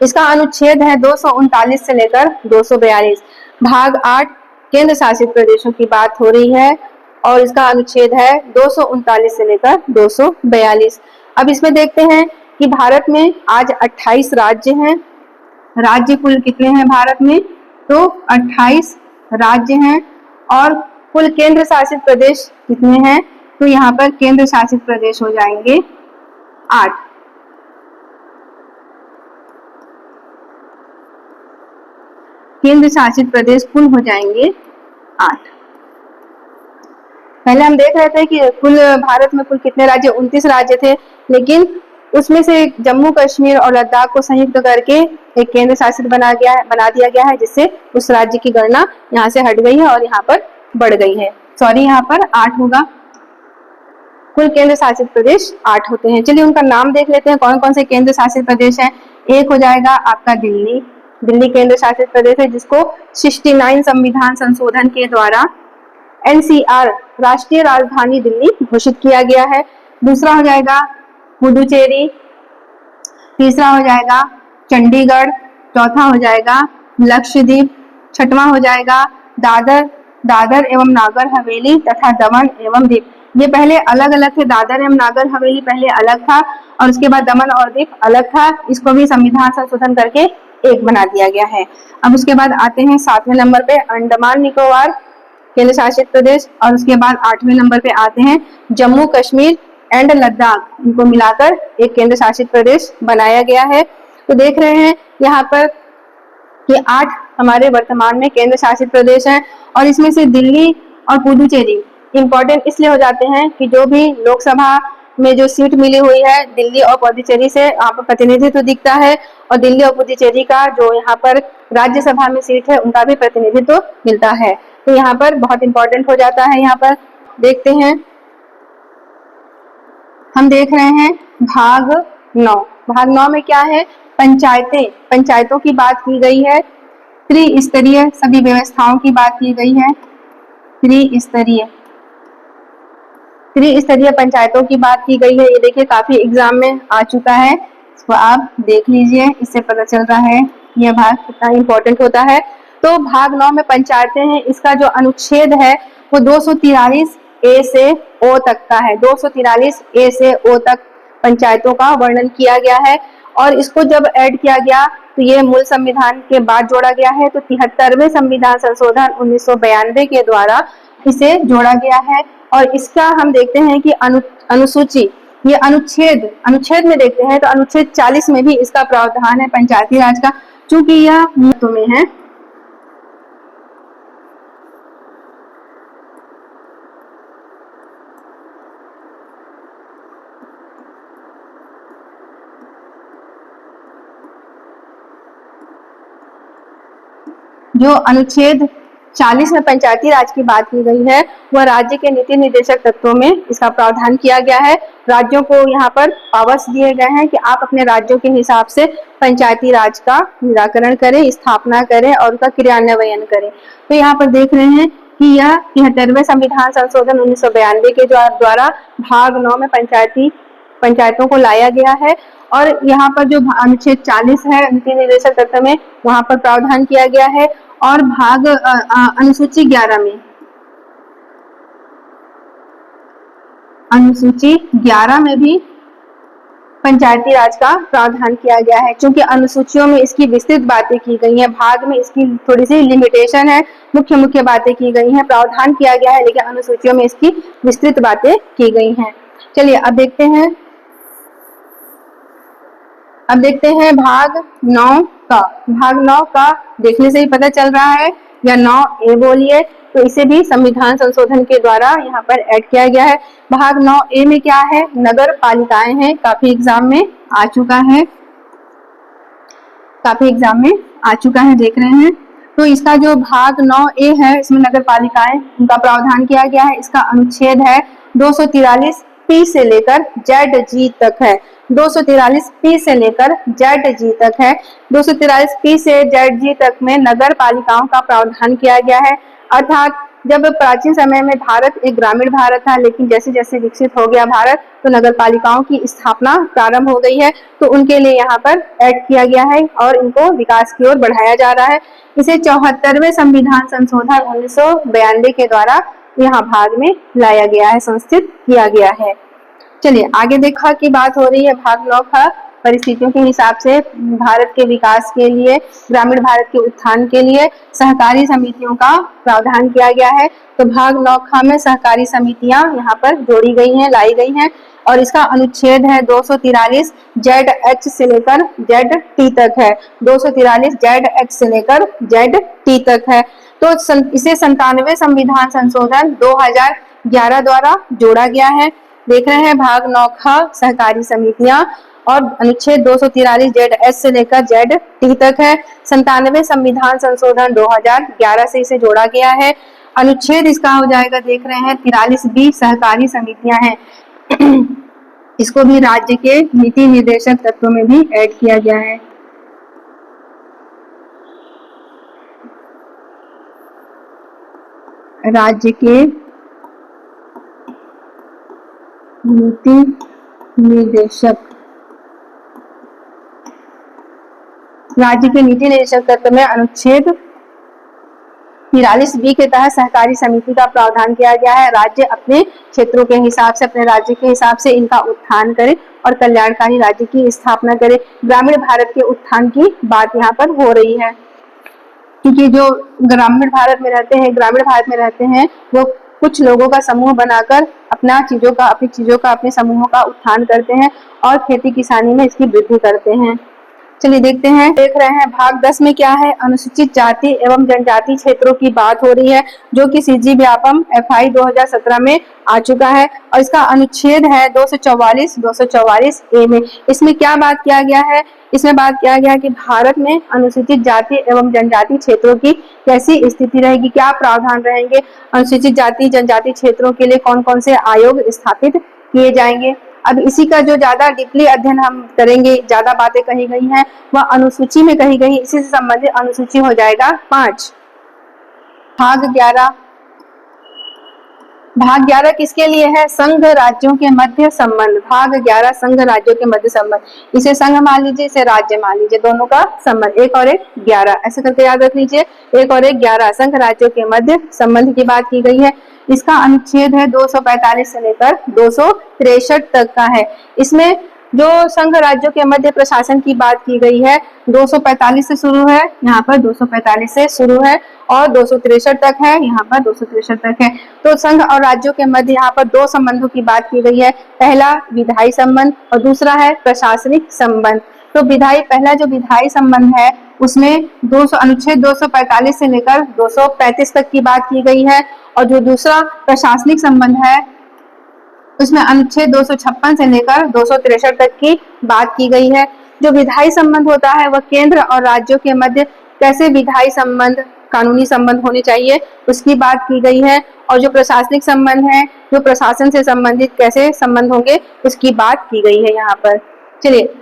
इसका अनुच्छेद है 239 से लेकर 242। भाग 8 केंद्र शासित प्रदेशों की बात हो रही है और इसका अनुच्छेद है 239 से लेकर 242। अब इसमें देखते हैं कि भारत में आज 28 राज्य हैं। राज्य कुल कितने हैं भारत में? तो 28 राज्य हैं। और कुल केंद्र शासित प्रदेश कितने हैं? तो यहाँ पर केंद्र शासित प्रदेश हो जाएंगे 8। केंद्र शासित प्रदेश कुल हो जाएंगे 8। पहले हम देख रहे थे कि कुल भारत में कुल कितने राज्य? 29 राज्य थे, लेकिन उसमें से जम्मू कश्मीर और लद्दाख को संयुक्त करके एक केंद्र शासित बना दिया गया है, जिससे उस राज्य की गणना यहाँ से हट गई है और यहाँ पर बढ़ गई है। सॉरी, यहाँ पर 8 होगा। कुल केंद्र शासित प्रदेश 8 होते हैं। चलिए उनका नाम देख लेते हैं, कौन कौन से केंद्र शासित प्रदेश हैं। एक हो जाएगा आपका दिल्ली, दिल्ली केंद्र शासित प्रदेश है, जिसको 69 संविधान संशोधन के द्वारा एनसीआर राष्ट्रीय राजधानी दिल्ली घोषित किया गया है। दूसरा हो जाएगा पुडुचेरी, तीसरा हो जाएगा चंडीगढ़, चौथा हो जाएगा लक्षद्वीप, छठवां हो जाएगा दादर एवं नागर हवेली तथा दमन एवं दीव। ये पहले अलग अलग थे, दादर एवं नागर हवेली पहले अलग था और उसके बाद दमन और दीव अलग था। इसको भी संविधान संशोधन करके एक बना दिया गया है। अब उसके बाद आते हैं 7वें नंबर पे अंडमान निकोबार केंद्र शासित प्रदेश, और उसके बाद 8वें नंबर पे आते हैं जम्मू कश्मीर एंड लद्दाख। इनको मिलाकर एक केंद्र शासित प्रदेश बनाया गया है। तो देख रहे हैं यहाँ पर कि 8 हमारे वर्तमान में केंद्र शासित प्रदेश हैं, और इसमें से दिल्ली और पुडुचेरी इंपॉर्टेंट इसलिए हो जाते हैं कि जो भी लोकसभा में जो सीट मिली हुई है दिल्ली और पुडुचेरी से यहाँ पर प्रतिनिधित्व दिखता है, और दिल्ली और पुडुचेरी का जो यहाँ पर राज्यसभा में सीट है उनका भी प्रतिनिधित्व मिलता है। तो यहाँ पर बहुत इंपॉर्टेंट हो जाता है। यहाँ पर देखते हैं, हम देख रहे हैं भाग 9। भाग 9 में क्या है, पंचायतों की बात की गई है, त्रिस्तरीय सभी व्यवस्थाओं की बात की गई है, त्रिस्तरीय पंचायतों की बात की गई है। ये देखिए काफी एग्जाम में आ चुका है, इसको आप देख लीजिए, इससे पता चल रहा है यह भाग कितना इंपॉर्टेंट होता है। तो भाग 9 में पंचायतें हैं, इसका जो अनुच्छेद है वो 243 ए से ओ तक का है। 243 ए से ओ तक पंचायतों का वर्णन किया गया है, और इसको जब ऐड किया गया तो ये मूल संविधान के बाद जोड़ा गया है। तो 73वें संविधान संशोधन 1992 के द्वारा इसे जोड़ा गया है। और इसका हम देखते हैं कि अनुसूची, ये अनुच्छेद में देखते हैं तो अनुच्छेद 40 में भी इसका प्रावधान है पंचायती राज का, चूंकि यह महत्व में है। जो अनुच्छेद 40 में पंचायती राज की बात की गई है वह राज्य के नीति निर्देशक तत्वों में इसका प्रावधान किया गया है। राज्यों को यहाँ पर पावर्स दिए गए हैं कि आप अपने राज्यों के हिसाब से पंचायती राज का निराकरण करें, स्थापना करें और उसका क्रियान्वयन करें। तो यहाँ पर देख रहे हैं कि यह 73वें संविधान संशोधन 1992 के द्वारा भाग 9 में पंचायतों को लाया गया है। और यहाँ पर जो अनुच्छेद 40 है नीति निर्देशक तत्व में, वहां पर प्रावधान किया गया है। और भाग अनुसूची 11 में भी पंचायती राज का प्रावधान किया गया है। क्योंकि अनुसूचियों में इसकी विस्तृत बातें की गई हैं, भाग में इसकी थोड़ी सी लिमिटेशन है, मुख्य बातें की गई हैं, प्रावधान किया गया है, लेकिन अनुसूचियों में इसकी विस्तृत बातें की गई हैं। चलिए अब देखते हैं भाग 9 का। भाग 9 का देखने से ही पता चल रहा है, या 9A बोलिए, तो इसे भी संविधान संशोधन के द्वारा यहाँ पर ऐड किया गया है। भाग 9A में क्या है, नगर पालिकाएं हैं, काफी एग्जाम में आ चुका है, देख रहे हैं। तो इसका जो भाग 9A है इसमें नगर पालिकाएं उनका प्रावधान किया गया है। इसका अनुच्छेद है 243 P से लेकर ZG तक है। 243 P से लेकर ZG तक है। 243 P से ZG तक में नगर पालिकाओं का प्रावधान किया गया है। अर्थात जब प्राचीन समय में भारत एक ग्रामीण भारत था, लेकिन जैसे जैसे विकसित हो गया भारत तो नगर पालिकाओं की स्थापना प्रारंभ हो गई है। तो उनके लिए यहाँ पर ऐड किया गया है और इनको विकास की ओर बढ़ाया जा रहा है। इसे 74वें संविधान संशोधन 1992 के द्वारा यहाँ भाग में लाया गया है, संस्थित किया गया है। चलिए आगे देखा की बात हो रही है भाग 9 का। परिस्थितियों के हिसाब से भारत के विकास के लिए, ग्रामीण भारत के उत्थान के लिए सहकारी समितियों का प्रावधान किया गया है। तो भाग 9 में सहकारी समितियां यहाँ पर जोड़ी गई हैं, लाई गई हैं, और इसका अनुच्छेद है 243 ZH से लेकर ZT तक है। 243 ZH से लेकर ZT तक है। तो इसे 97वें संविधान संशोधन 2011 द्वारा जोड़ा गया है। देख रहे हैं भाग 9 सहकारी समितियां, और अनुच्छेद 243 ZS से लेकर ZT तक है। 97वें संविधान संशोधन 2011 से इसे जोड़ा गया है। अनुच्छेद इसका हो जाएगा, देख रहे हैं 43B सहकारी समितियां हैं। इसको भी राज्य के नीति निर्देशक तत्वों में भी ऐड किया गया है। राज्य के नीति निर्देशक, राज्य के नीति निर्देशक तत्व में अनुच्छेद 43B के तहत सहकारी समिति का प्रावधान किया गया है। राज्य अपने क्षेत्रों के हिसाब से, अपने राज्य के हिसाब से इनका उत्थान करे और कल्याणकारी राज्य की स्थापना करे। ग्रामीण भारत के उत्थान की बात यहाँ पर हो रही है, क्योंकि जो ग्रामीण भारत में रहते हैं वो कुछ लोगों का समूह बनाकर अपनी चीजों का अपने समूहों का उत्थान करते हैं और खेती किसानी में इसकी वृद्धि करते हैं। चलिए देख रहे हैं भाग 10 में क्या है। अनुसूचित जाति एवं जनजाति क्षेत्रों की बात हो रही है, जो कि सीजी व्यापम FI 2017 में आ चुका है और इसका अनुच्छेद है 244 A में। इसमें क्या बात किया गया है? इसमें बात किया गया कि भारत में अनुसूचित जाति एवं जनजाति क्षेत्रों की कैसी स्थिति रहेगी, क्या प्रावधान रहेंगे, अनुसूचित जाति जनजाति क्षेत्रों के लिए कौन कौन से आयोग स्थापित किए जाएंगे। अब इसी का जो ज्यादा डीपली अध्ययन हम करेंगे, ज्यादा बातें कही गई हैं वह अनुसूची में कही गई। इसी से संबंधित अनुसूची हो जाएगा 5। भाग 11 किसके लिए है? संघ राज्यों के मध्य संबंध। भाग 11 संघ राज्यों के मध्य संबंध। इसे संघ मान लीजिए, इसे राज्य मान लीजिए, दोनों का संबंध 1 और 1 11 ऐसे करके याद रख लीजिए। 1 और 1 11 संघ राज्यों के मध्य संबंध की बात की गई है। इसका अनुच्छेद है 245 से लेकर 263 तक का है। इसमें जो संघ राज्यों के मध्य प्रशासन की बात की गई है 245 से शुरू है, यहाँ पर 245 से शुरू है और 263 तक है, यहाँ पर 263 तक है। तो संघ और राज्यों के मध्य यहाँ पर 2 संबंधों की बात की गई है। पहला विधायी संबंध और दूसरा है प्रशासनिक संबंध। तो पहला जो विधायी संबंध है उसमें अनुच्छेद 245 से लेकर 235 तक की बात की गई है और जो दूसरा प्रशासनिक संबंध है उसमें अनुच्छेद 256 से लेकर 263 तक की बात की गई है। जो विधायी संबंध होता है वह केंद्र और राज्यों के मध्य कैसे विधायी संबंध, कानूनी संबंध होने चाहिए उसकी बात की गई है और जो प्रशासनिक संबंध है, जो प्रशासन से संबंधित कैसे संबंध होंगे उसकी बात की गई है यहाँ पर। चलिए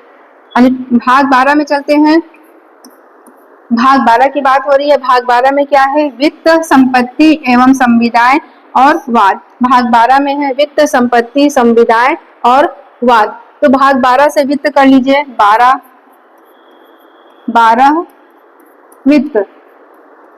भाग 12 में चलते हैं। भाग 12 की बात हो रही है। भाग 12 में क्या है? वित्त, संपत्ति एवं संविदाएं और वाद। भाग 12 में है वित्त, संपत्ति, संविदाएं और वाद। तो भाग 12 से वित्त कर लीजिए। 12 वित्त,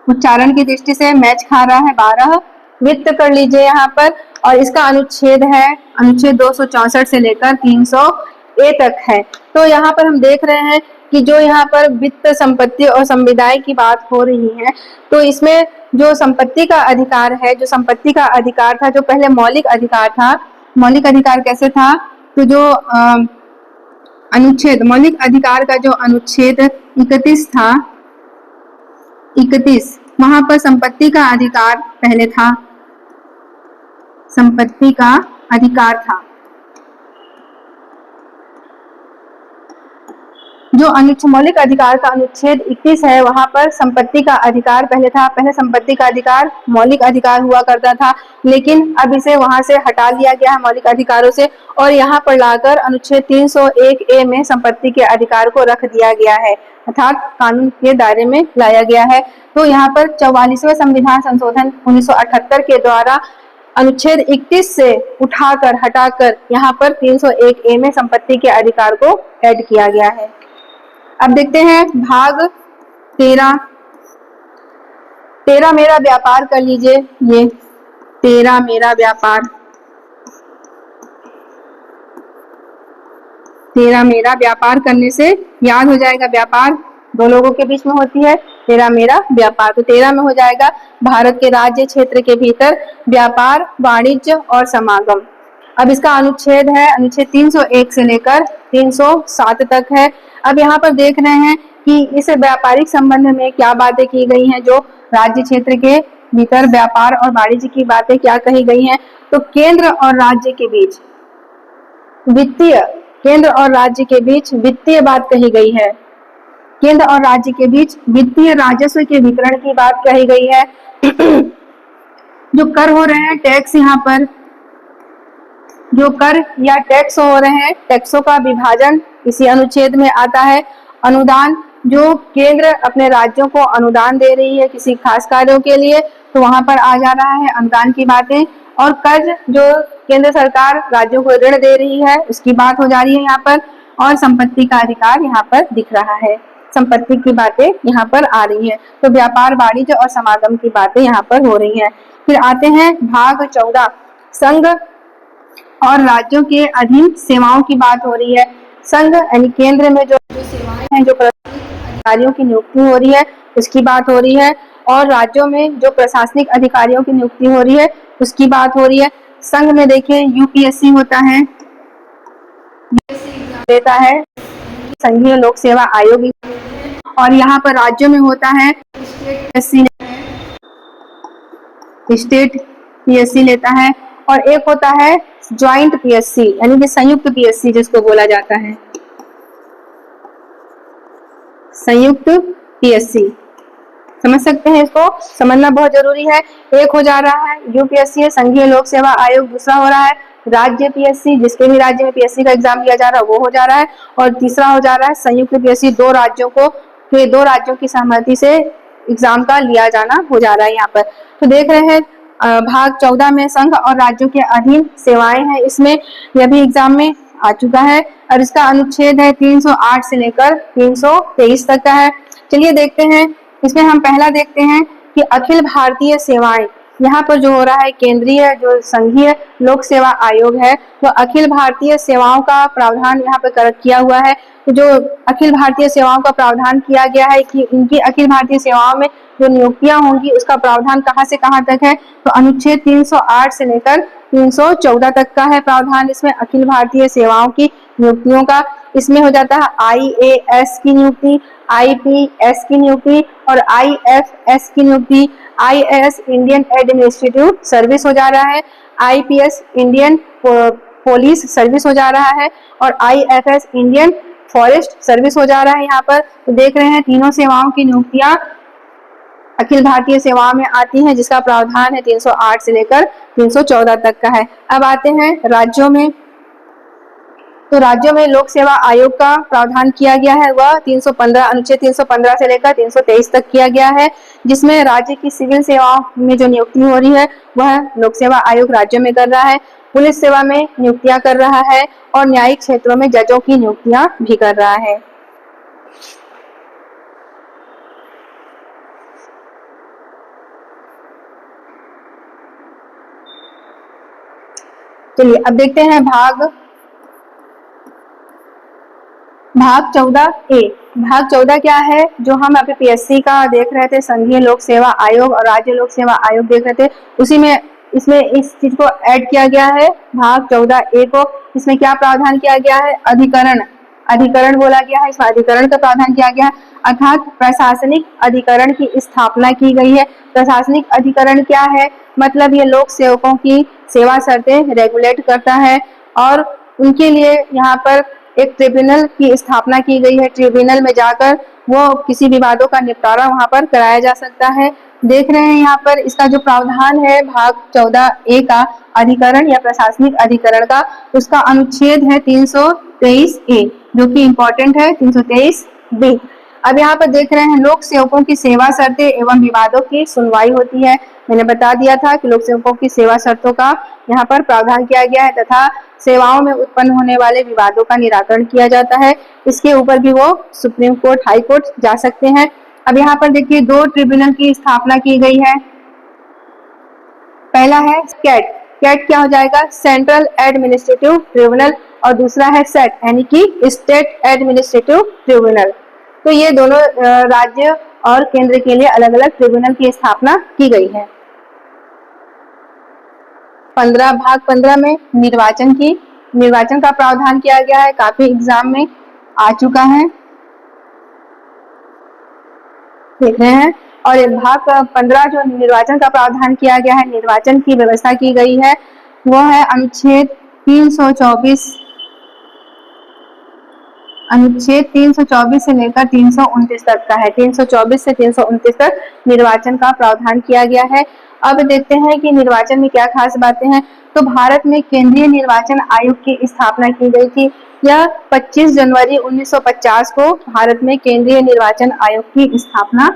उच्चारण की दृष्टि से मैच खा रहा है। 12 वित्त कर लीजिए यहाँ पर और इसका अनुच्छेद है अनुच्छेद 264 से लेकर 300A तक है। तो यहाँ पर हम देख रहे हैं कि जो यहाँ पर वित्त, संपत्ति और संविदाएं की बात हो रही है तो इसमें जो संपत्ति का अधिकार है, जो संपत्ति का अधिकार था, जो पहले मौलिक अधिकार था, मौलिक अधिकार कैसे था? तो जो अनुच्छेद मौलिक अधिकार का जो अनुच्छेद 31 था, 31 वहां पर संपत्ति का अधिकार पहले था, संपत्ति का अधिकार था। जो मौलिक अधिकार का अनुच्छेद 21 है वहां पर संपत्ति का अधिकार पहले था। पहले संपत्ति का अधिकार मौलिक अधिकार हुआ करता था, लेकिन अब इसे वहां से हटा लिया गया है मौलिक अधिकारों से और यहाँ पर लाकर अनुच्छेद 301A में संपत्ति के अधिकार को रख दिया गया है, अर्थात कानून के दायरे में लाया गया है। तो यहाँ पर 44वें संविधान संशोधन 1978 के द्वारा अनुच्छेद 31 से उठाकर हटाकर यहाँ पर 301A में संपत्ति के अधिकार को ऐड किया गया है। अब देखते हैं भाग 13 मेरा व्यापार कर लीजिए। ये 13 मेरा व्यापार, 13 मेरा व्यापार करने से याद हो जाएगा, व्यापार 2 लोगों के बीच में होती है। 13 मेरा व्यापार, तो 13 में हो जाएगा भारत के राज्य क्षेत्र के भीतर व्यापार, वाणिज्य और समागम। अब इसका अनुच्छेद है अनुच्छेद 301 से लेकर 307 तक है। अब यहाँ पर देख रहे हैं कि इस व्यापारिक संबंध में क्या बातें की गई हैं, जो राज्य क्षेत्र के भीतर व्यापार और वाणिज्य की बातें क्या कही गई हैं। तो केंद्र और राज्य के बीच वित्तीय बात कही गई है। केंद्र और राज्य के बीच वित्तीय राजस्व के वितरण की बात कही गई है। जो कर हो रहे हैं, टैक्स यहाँ पर जो कर या टैक्स हो रहे हैं, टैक्सों का विभाजन इसी अनुच्छेद में आता है। अनुदान, जो केंद्र अपने राज्यों को अनुदान दे रही है किसी खास कार्यों के लिए, तो वहां पर आ जा रहा है अनुदान की बातें। और कर्ज, जो केंद्र सरकार राज्यों को ऋण दे रही है, उसकी बात हो जा रही है यहाँ पर। और संपत्ति का अधिकार यहाँ पर दिख रहा है, संपत्ति की बातें यहाँ पर आ रही है। तो व्यापार, वाणिज्य और समागम की बातें यहाँ पर हो रही हैं। फिर आते हैं भाग 14, संघ और राज्यों के अधीन सेवाओं की बात हो रही है। संघ यानी केंद्र में जो सेवाएं हैं, जो अधिकारियों की नियुक्ति हो रही है, उसकी बात हो रही है। और राज्यों में जो प्रशासनिक अधिकारियों की नियुक्ति हो रही है, उसकी बात हो रही है। संघ में देखिए यूपीएससी होता है, देता है संघीय लोक सेवा आयोग। और यहाँ पर राज्यों में होता है स्टेट पीएससी लेता है। और एक होता है ज्वाइंट पीएससी, यानी कि संयुक्त पीएससी जिसको बोला जाता है, संयुक्त पीएससी। समझ सकते हैं, इसको समझना बहुत जरूरी है। एक हो जा रहा है यूपीएससी, संघीय लोक सेवा आयोग। दूसरा हो रहा है राज्य पीएससी, जिसके भी राज्य में पीएससी का एग्जाम लिया जा रहा है वो हो जा रहा है। और तीसरा हो जा रहा है संयुक्त पीएससी, दो राज्यों की सहमति से एग्जाम का लिया जाना हो जा रहा है यहाँ पर। तो देख रहे हैं भाग 14 में संघ और राज्यों के अधीन सेवाएं हैं, इसमें यह भी एग्जाम में आ चुका है। और इसका अनुच्छेद है 308 से लेकर 323 तक का है। चलिए देखते हैं, इसमें हम पहला देखते हैं कि अखिल भारतीय सेवाएं। यहाँ पर जो हो रहा है केंद्रीय जो संघीय लोक सेवा आयोग है, वो अखिल भारतीय सेवाओं का प्रावधान यहाँ पर किया हुआ है। तो जो अखिल भारतीय सेवाओं का प्रावधान किया गया है कि इनकी अखिल भारतीय सेवाओं में जो नियुक्तियां होंगी, उसका प्रावधान कहाँ से कहाँ तक है, तो अनुच्छेद 308 से लेकर 314 तक का है प्रावधान इसमें अखिल भारतीय सेवाओं की नियुक्तियों का। इसमें हो जाता है आईएएस की नियुक्ति, आईपीएस की नियुक्ति और आईएफएस की नियुक्ति। आईएएस इंडियन एडमिनिस्ट्रेटिव सर्विस हो जा रहा है, आईपीएस इंडियन पुलिस सर्विस हो जा रहा है और आईएफएस इंडियन फॉरेस्ट सर्विस हो जा रहा है यहाँ पर। तो देख रहे हैं तीनों सेवाओं की नियुक्तियां अखिल भारतीय सेवाओं में आती हैं, जिसका प्रावधान है 308 से लेकर 314 तक का है। अब आते हैं राज्यों में। तो राज्यों में लोक सेवा आयोग का प्रावधान किया गया है, वह 315 अनुच्छेद 315 से लेकर 323 तक किया गया है, जिसमें राज्य की सिविल सेवाओं में जो नियुक्ति हो रही है वह लोक सेवा आयोग राज्य में कर रहा है। पुलिस सेवा में नियुक्तियां कर रहा है और न्यायिक क्षेत्रों में जजों की नियुक्तियां भी कर रहा है। चलिए अब देखते हैं भाग 14 ए। भाग 14 क्या है, जो हम अभी पीएससी का देख रहे थे, संघीय लोक सेवा आयोग और राज्य लोक सेवा आयोग देख रहे थे, उसी में इसमें इस चीज को ऐड किया गया है भाग 14 ए को। इसमें क्या प्रावधान किया गया है, अधिकरण बोला गया है, इसमें अधिकरण का प्रावधान किया गया है, अर्थात प्रशासनिक अधिकरण की स्थापना की गई है। प्रशासनिक अधिकरण क्या है, मतलब ये लोक सेवकों की सेवा शर्तें रेगुलेट करता है और उनके लिए यहाँ पर एक ट्रिब्यूनल की स्थापना की गई है। ट्रिब्यूनल में जाकर वो किसी विवादों का निपटारा वहां पर कराया जा सकता है। देख रहे हैं यहाँ पर इसका जो प्रावधान है भाग 14 ए का अधिकरण या प्रशासनिक अधिकरण का, उसका अनुच्छेद है 323 ए, जो कि इंपॉर्टेंट है 323 बी। अब यहाँ पर देख रहे हैं लोक सेवकों की सेवा शर्तें एवं विवादों की सुनवाई होती है। मैंने बता दिया था कि लोक सेवकों की सेवा शर्तों का यहाँ पर प्रावधान किया गया है तथा सेवाओं में उत्पन्न होने वाले विवादों का निराकरण किया जाता है। इसके ऊपर भी वो सुप्रीम कोर्ट, हाई कोर्ट जा सकते हैं। अब यहाँ पर देखिए दो ट्रिब्यूनल की स्थापना की गई है। पहला है कैट। कैट क्या हो जाएगा, सेंट्रल एडमिनिस्ट्रेटिव ट्रिब्यूनल, और दूसरा है सेट यानी कि स्टेट एडमिनिस्ट्रेटिव ट्रिब्यूनल। तो ये दोनों राज्य और केंद्र के लिए अलग अलग ट्रिब्यूनल की स्थापना की गई है। भाग 15 में निर्वाचन का प्रावधान किया गया है, काफी एग्जाम में आ चुका है, देख रहे हैं। और भाग 15 जो निर्वाचन का प्रावधान किया गया है, निर्वाचन की व्यवस्था की गई है, वो है अनुच्छेद 324 से लेकर 329 तक का है। 324 से 329 तक निर्वाचन का प्रावधान किया गया है। अब देखते हैं कि निर्वाचन में क्या खास बातें हैं। तो भारत में केंद्रीय निर्वाचन आयोग की स्थापना की गई थी। यह 25 जनवरी 1950 को भारत में केंद्रीय निर्वाचन आयोग की स्थापना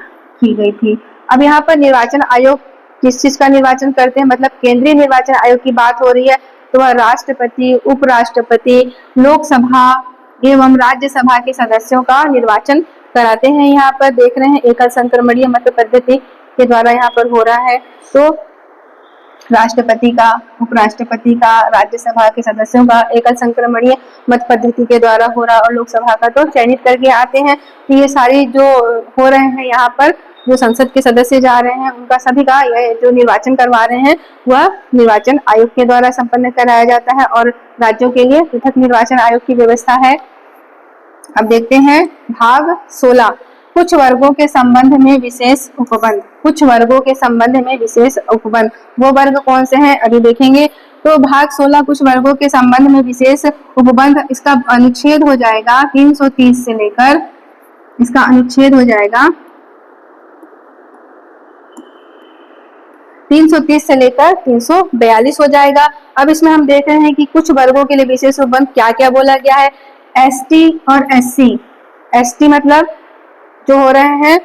की गई थी। अब यहाँ पर निर्वाचन आयोग किस चीज का निर्वाचन करते हैं, मतलब केंद्रीय निर्वाचन आयोग की बात हो रही है तो वह राष्ट्रपति, उपराष्ट्रपति, लोकसभा एवं राज्यसभा के सदस्यों का निर्वाचन कराते हैं। यहाँ पर देख रहे हैं एकल संक्रमणीय मत पद्धति के द्वारा यहाँ पर हो रहा है। तो राष्ट्रपति का, उपराष्ट्रपति का, राज्यसभा के सदस्यों का एकल संक्रमणीय मत पद्धति के द्वारा हो रहा और लोकसभा का तो चयनित करके आते हैं। तो ये सारी जो हो रहे हैं यहाँ पर जो संसद के सदस्य जा रहे हैं उनका सभी का जो निर्वाचन करवा रहे हैं वह निर्वाचन आयोग के द्वारा संपन्न कराया जाता है और राज्यों के लिए पृथक निर्वाचन आयोग की व्यवस्था है। अब देखते हैं भाग 16 कुछ वर्गों के संबंध में विशेष उपबंध। कुछ वर्गों के संबंध में विशेष उपबंध, वो वर्ग कौन से हैं अभी देखेंगे। तो भाग 16 कुछ वर्गों के संबंध में विशेष उपबंध, इसका अनुच्छेद हो जाएगा 330 से लेकर, इसका अनुच्छेद हो जाएगा 330 से लेकर 342 हो जाएगा। अब इसमें हम देख रहे हैं कि कुछ वर्गों के लिए विशेष उपबंध क्या क्या बोला गया है। एसटी और एससी। एसटी मतलब जो हो रहे हैं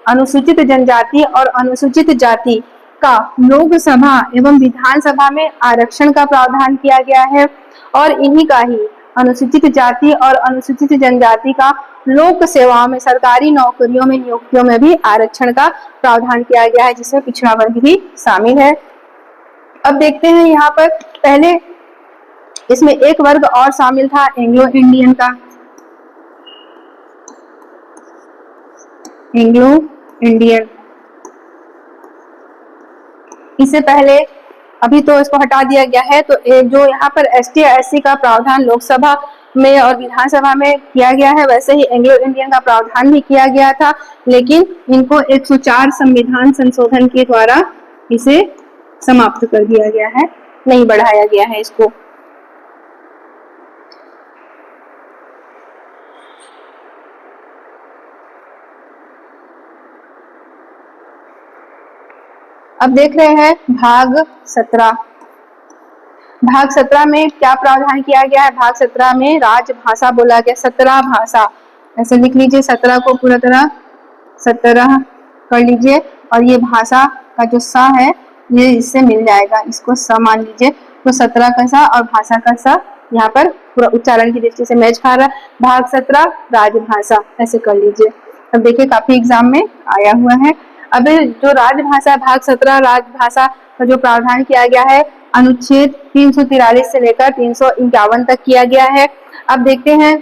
अनुसूचित जनजाति और अनुसूचित जाति का लोकसभा एवं विधानसभा में आरक्षण का प्रावधान किया गया है और इन्हीं का ही अनुसूचित जाति और अनुसूचित जनजाति का लोक सेवाओं में, सरकारी नौकरियों में, नियुक्तियों में भी आरक्षण का प्रावधान किया गया है, जिसमें पिछड़ा वर्ग भी शामिल है। अब देखते हैं यहाँ पर पहले इसमें एक वर्ग और शामिल था एंग्लो इंडियन का। एंग्लो इंडियन, इससे पहले अभी तो इसको हटा दिया गया है। तो जो यहाँ पर एसटी एससी का प्रावधान लोकसभा में और विधानसभा में किया गया है, वैसे ही एंग्लो इंडियन का प्रावधान भी किया गया था, लेकिन इनको 104 संविधान संशोधन के द्वारा इसे समाप्त कर दिया गया है, नहीं बढ़ाया गया है इसको। अब देख रहे हैं भाग 17। भाग 17 में क्या प्रावधान किया गया है। भाग 17 में राजभाषा बोला गया। 17 भाषा, ऐसे लिख लीजिए, 17 को पूरा तरह 17 कर लीजिए और ये भाषा का जो सा है ये इससे मिल जाएगा, इसको स मान लीजिए। तो 17 का सा और भाषा का सा यहाँ पर पूरा उच्चारण की दृष्टि से मैच खा रहा है। भाग 17 राजभाषा, ऐसे कर लीजिए। अब देखिए काफी एग्जाम में आया हुआ है। अब जो राजभाषा, भाग 17 राजभाषा का जो प्रावधान किया गया है अनुच्छेद 343 से लेकर 351 तक किया गया है। अब देखते हैं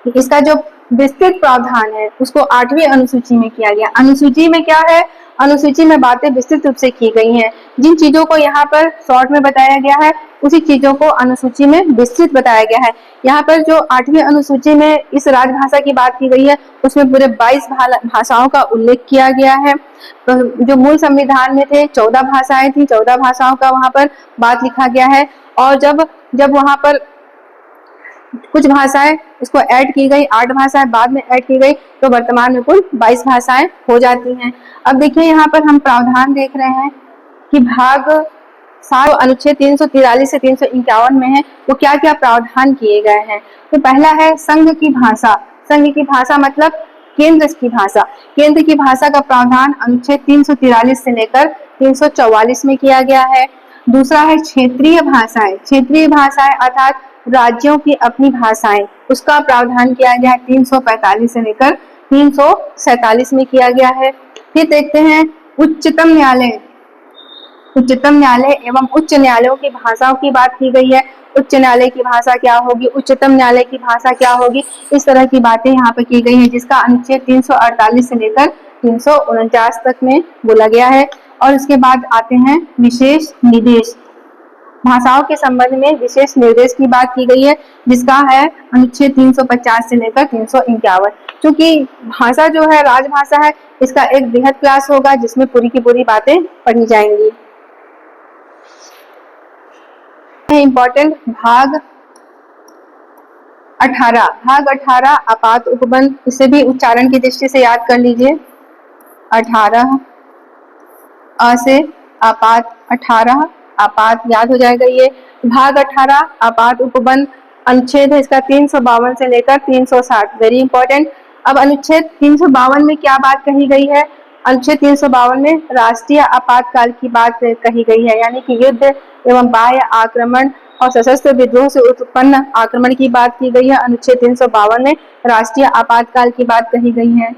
इसका जो विस्तृत प्रावधान है उसको 8वीं अनुसूची में किया गया। अनुसूची में क्या है, अनुसूची में बातें विस्तृत रूप से की गई हैं। जिन चीजों को यहाँ पर शॉर्ट में बताया गया है उसी चीजों को अनुसूची में विस्तृत बताया गया है। यहाँ पर जो 8वीं अनुसूची में इस राजभाषा की बात की गई है उसमें पूरे 22 भाषाओं का उल्लेख किया गया है। तो जो मूल संविधान में थे 14 भाषाएं थी, 14 भाषाओं का वहां पर बात लिखा गया है और जब वहां पर कुछ भाषाएं उसको ऐड की गई, 8 भाषाएं बाद में ऐड की गई, तो वर्तमान में कुल 22 भाषाएं हो जाती हैं। अब देखिए यहाँ पर हम प्रावधान देख रहे हैं कि भाग 7 अनुच्छेद 343 से 351 में है तो क्या क्या प्रावधान किए गए हैं। तो पहला है संघ की भाषा। संघ की भाषा मतलब केंद्र की भाषा। केंद्र की भाषा का प्रावधान अनुच्छेद 343 से लेकर 344 में किया गया है। दूसरा है क्षेत्रीय भाषाएं। क्षेत्रीय भाषाएं अर्थात राज्यों की अपनी भाषाएं, उसका प्रावधान किया गया है 345 से लेकर 347 में किया गया है। फिर देखते हैं उच्चतम न्यायालय। उच्चतम न्यायालय एवं उच्च न्यायालयों की भाषाओं की बात की गई है। उच्च न्यायालय की भाषा क्या होगी, उच्चतम न्यायालय की भाषा क्या होगी, इस तरह की बातें यहाँ पे की गई है, जिसका अनुच्छेद 348 से लेकर 349 तक में बोला गया है। और इसके बाद आते हैं विशेष निर्देश। भाषाओं के संबंध में विशेष निर्देश की बात की गई है, जिसका है अनुच्छेद 350 से लेकर 351। क्योंकि भाषा जो है राजभाषा है, इसका एक बृहद क्लास होगा जिसमें पूरी की पूरी बातें पढ़ी जाएंगी। इंपॉर्टेंट भाग 18। भाग 18 आपात उपबंध, इसे भी उच्चारण की दृष्टि से याद कर लीजिए। 18 अ से आपात 18, आपात याद हो जाएगा ये। भाग 18 आपात उपबंध अनुच्छेद है इसका 352 से लेकर 360, वेरी इंपॉर्टेंट। अब अनुच्छेद 352 में क्या बात कही गई है? अनुच्छेद 352 में राष्ट्रीय आपातकाल की बात कही गई है, यानी कि युद्ध एवं बाह्य आक्रमण और सशस्त्र विद्रोह से उत्पन्न आक्रमण की बात की गई है। अनुच्छेद 352 में राष्ट्रीय आपातकाल की बात कही गई है।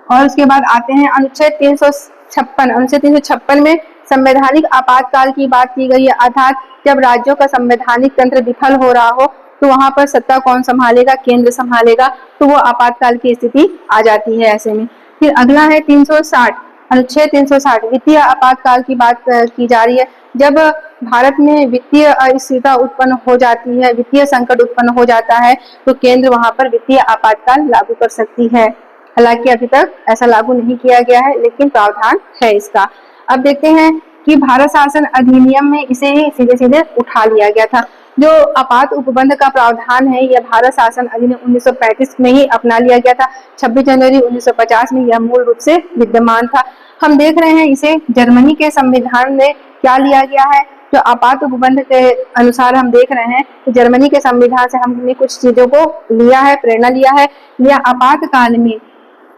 और उसके बाद आते हैं अनुच्छेद 356। अनुच्छेद 356 में संवैधानिक आपातकाल की बात की गई है, अर्थात जब राज्यों का संवैधानिक तंत्र विफल हो रहा हो तो वहां पर सत्ता कौन संभालेगा? केंद्र संभालेगा, तो वो आपातकाल की स्थिति आ जाती है ऐसे में। फिर अगला है 360, अनुच्छेद 360 वित्तीय आपातकाल की बात की जा रही है। जब भारत में वित्तीय अस्थिरता उत्पन्न हो जाती है, वित्तीय संकट उत्पन्न हो जाता है, तो केंद्र वहां पर वित्तीय आपातकाल लागू कर सकती है। हालांकि अभी तक ऐसा लागू नहीं किया गया है, लेकिन प्रावधान है इसका। अब देखते हैं कि भारत शासन अधिनियम में इसे ही सीधे सीधे उठा लिया गया था। जो आपात उपबंध का प्रावधान है यह भारत शासन अधिनियम 1935 में ही अपना लिया गया था। 26 जनवरी 1950 में यह मूल रूप से विद्यमान था। हम देख रहे हैं इसे जर्मनी के संविधान में क्या लिया गया है। जो आपात उपबंध के अनुसार हम देख रहे हैं तो जर्मनी के संविधान से हमने कुछ चीजों को लिया है, प्रेरणा लिया है। यह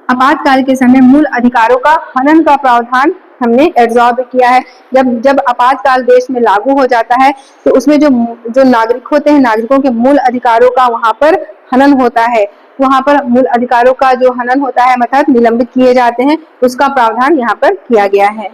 आपातकाल के समय मूल अधिकारों का हनन का प्रावधान हमने एब्जॉर्ब किया है। जब आपातकाल देश में लागू हो जाता है तो उसमें जो नागरिक होते हैं, नागरिकों के मूल अधिकारों का वहां पर हनन होता है। वहां पर मूल अधिकारों का जो हनन होता है, मतलब निलंबित किए जाते हैं, उसका प्रावधान यहाँ पर किया गया है।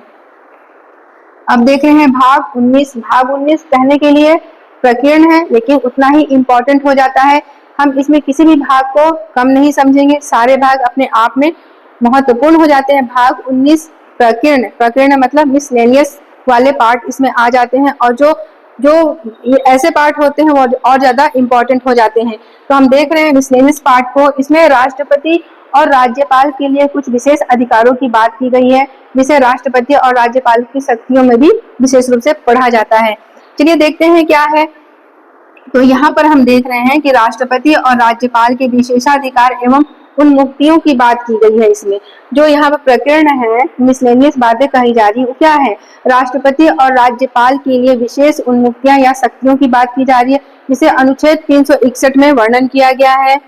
अब देख रहे हैं भाग 19। भाग 19 कहने के लिए प्रकीर्ण है, लेकिन उतना ही इम्पोर्टेंट हो जाता है। हम इसमें किसी भी भाग को कम नहीं समझेंगे, सारे भाग अपने आप में महत्वपूर्ण हो जाते हैं। भाग 19 प्रकीर्ण मतलब मिसलेनियस वाले पार्ट इसमें आ जाते हैं, और जो ऐसे पार्ट होते हैं वो और ज्यादा इम्पोर्टेंट हो जाते हैं। तो हम देख रहे हैं मिसलेनियस पार्ट को, इसमें राष्ट्रपति और राज्यपाल के लिए कुछ विशेष अधिकारों की बात की गई है, जिसे राष्ट्रपति और राज्यपाल की शक्तियों में भी विशेष रूप से पढ़ा जाता है। चलिए देखते हैं क्या है। तो यहाँ पर हम देख रहे हैं कि राष्ट्रपति और राज्यपाल के विशेषाधिकार एवं उन मुक्तियों की बात की गई है। इसमें जो यहाँ पर प्रकीर्ण है, मिसलेनियस बातें कही जा रही है, वो क्या है? राष्ट्रपति और राज्यपाल के लिए विशेष उन्मुक्तियां या शक्तियों की बात की जा रही है, जिसे अनुच्छेद 361 में वर्णन किया गया है।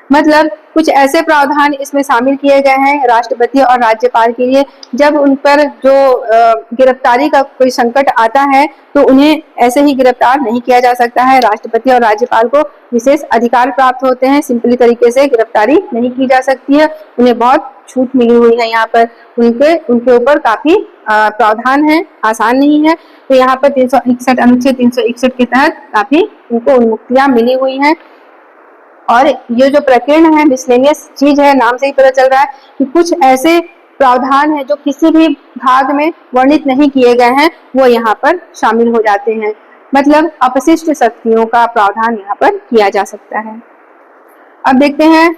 मतलब कुछ ऐसे प्रावधान इसमें शामिल किए गए हैं राष्ट्रपति और राज्यपाल के लिए, जब उन पर जो गिरफ्तारी का कोई संकट आता है तो उन्हें ऐसे ही गिरफ्तार नहीं किया जा सकता है। राष्ट्रपति और राज्यपाल को विशेष अधिकार प्राप्त होते हैं, सिंपली तरीके से गिरफ्तारी नहीं की जा सकती है, उन्हें बहुत छूट मिली हुई है। यहाँ पर उनके ऊपर काफी प्रावधान है, आसान नहीं है। तो यहाँ पर 361 अनुच्छेद 361 के तहत काफी उनको उन्मुक्तियां मिली हुई हैं। और ये जो प्रकीर्ण है, मिसलेनियस चीज है, नाम से ही पता चल रहा है कि कुछ ऐसे प्रावधान है जो किसी भी भाग में वर्णित नहीं किए गए हैं, वो यहाँ पर शामिल हो जाते हैं। मतलब अपशिष्ट शक्तियों का प्रावधान यहाँ पर किया जा सकता है। अब देखते हैं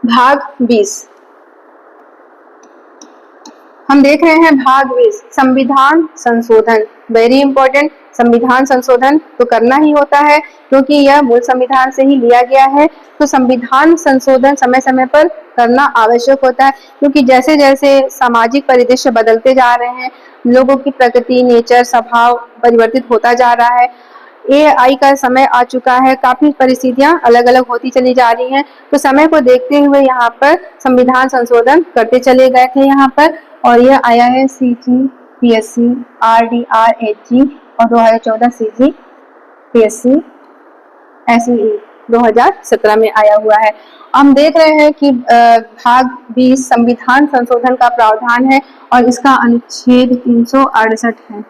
भाग 20। हम देख रहे हैं भाग 20 संविधान संशोधन, वेरी इंपॉर्टेंट। संविधान संशोधन तो करना ही होता है क्योंकि यह मूल संविधान से ही लिया गया है। तो संविधान संशोधन समय समय पर करना आवश्यक होता है, क्योंकि जैसे जैसे सामाजिक परिदृश्य बदलते जा रहे हैं, लोगों की प्रकृति, नेचर, स्वभाव परिवर्तित होता जा रहा है, AI का समय आ चुका है, काफी परिस्थितियां अलग अलग होती चली जा रही हैं। तो समय को देखते हुए यहाँ पर संविधान संशोधन करते चले गए थे यहाँ पर, और यह आया है CG, PSC, RDR, HG और 2014 CG, PSC, SE 2017 में आया हुआ है। हम देख रहे हैं कि भाग 20 संविधान संशोधन का प्रावधान है और इसका अनुच्छेद 368 है।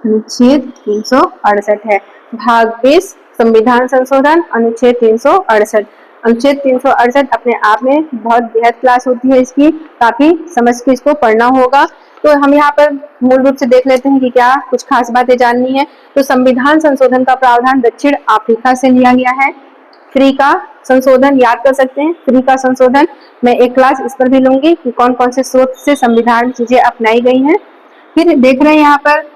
अनुच्छेद 368 है। भाग 20 संविधान संशोधन, अनुच्छेद 368। अनुच्छेद 368 अपने आप में बहुत बेहद क्लास होती है इसकी, काफी समझ के इसको पढ़ना होगा। तो हम यहाँ पर मूल रूप से देख लेते हैं कि क्या कुछ खास बातें जाननी है। तो संविधान संशोधन का प्रावधान दक्षिण अफ्रीका से लिया गया है। फ्री का संशोधन याद कर सकते हैं, फ्री का संशोधन मैं एक क्लास इस पर भी लूंगी कि कौन कौन से स्रोत से संविधान चीजें अपनाई गई हैं। फिर देख रहे हैं यहाँ पर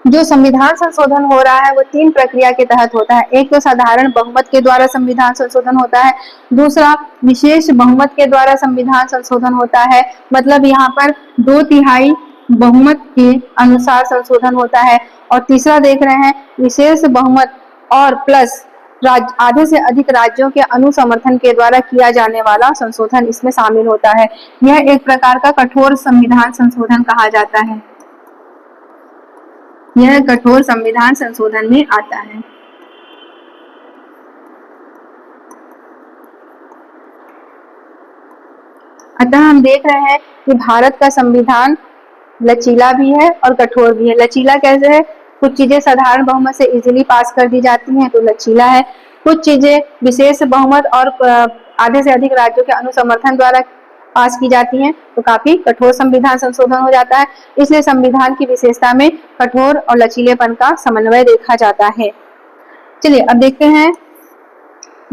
जो संविधान संशोधन हो रहा है वो 3 प्रक्रिया के तहत होता है। एक तो साधारण बहुमत के द्वारा संविधान संशोधन होता है, दूसरा विशेष बहुमत के द्वारा संविधान संशोधन होता है, मतलब यहाँ पर 2/3 बहुमत के अनुसार संशोधन होता है, और तीसरा देख रहे हैं विशेष बहुमत और प्लस आधे से अधिक राज्यों के अनुसमर्थन के द्वारा किया जाने वाला संशोधन इसमें शामिल होता है। यह एक प्रकार का कठोर संविधान संशोधन कहा जाता है। यह कठोर संविधान संशोधन में आता है। अतः हम देख रहे हैं कि भारत का संविधान लचीला भी है और कठोर भी है। लचीला कैसे है? कुछ चीजें साधारण बहुमत से इजीली पास कर दी जाती हैं तो लचीला है, कुछ चीजें विशेष बहुमत और आधे से अधिक राज्यों के अनुसमर्थन द्वारा पास की जाती हैं तो काफी कठोर संविधान संशोधन हो जाता है। इसलिए संविधान की विशेषता में कठोर और लचीलेपन का समन्वय देखा जाता है। चलिए अब देखते हैं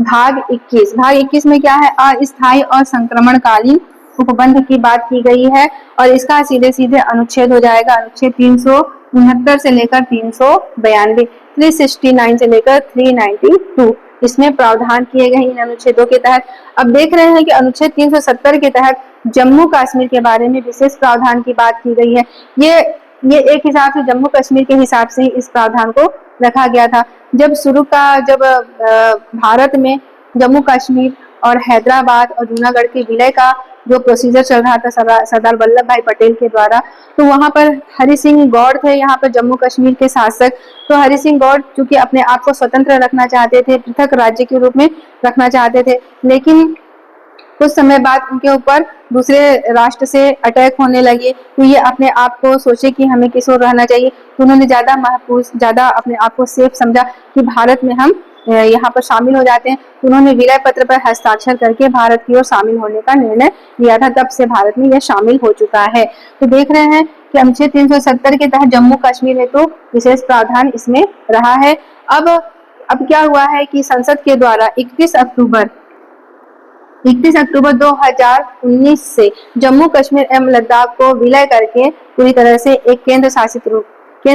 भाग 21। भाग 21 में क्या है? अस्थायी और संक्रमणकालीन उपबंध की बात की गई है और इसका सीधे सीधे अनुच्छेद हो जाएगा अनुच्छेद 369 से लेकर 392, 369 से लेकर 392 इसमें प्रावधान किए गए इन अनुच्छेदों के तहत। अब देख रहे हैं कि अनुच्छेद 370 के तहत जम्मू कश्मीर के बारे में विशेष प्रावधान की बात की गई है। ये एक हिसाब से जम्मू कश्मीर के हिसाब से ही इस प्रावधान को रखा गया था। जब भारत में जम्मू कश्मीर और हैदराबाद और जूनागढ़ के विलय का जो प्रोसीजर चल रहा था सरदार वल्लभ भाई पटेल के द्वारा, तो वहां पर हरि सिंह गौड़ थे यहाँ पर जम्मू कश्मीर के शासक। तो हरि सिंह गौड़ चूंकि अपने आप को स्वतंत्र रखना चाहते थे, पृथक राज्य के रूप में रखना चाहते थे, लेकिन कुछ समय बाद उनके ऊपर दूसरे राष्ट्र से अटैक होने लगे, तो ये अपने आप को सोचे कि हमें किस ओर रहना चाहिए, तो उन्होंने ज्यादा महफूज, ज्यादा अपने आप को सेफ समझा कि भारत में हम यहाँ पर शामिल हो जाते हैं। तो उन्होंने विलय पत्र पर हस्ताक्षर करके भारत की ओर शामिल होने का निर्णय लिया था। तब से भारत में यह शामिल हो चुका है। तो देख रहे हैं कि अनुच्छेद 370 के तहत जम्मू कश्मीर में तो विशेष प्रावधान इसमें रहा है। अब क्या हुआ है कि संसद के द्वारा 31 अक्टूबर 2019 से जम्मू कश्मीर एवं लद्दाख को विलय करके पूरी तरह से एक केंद्र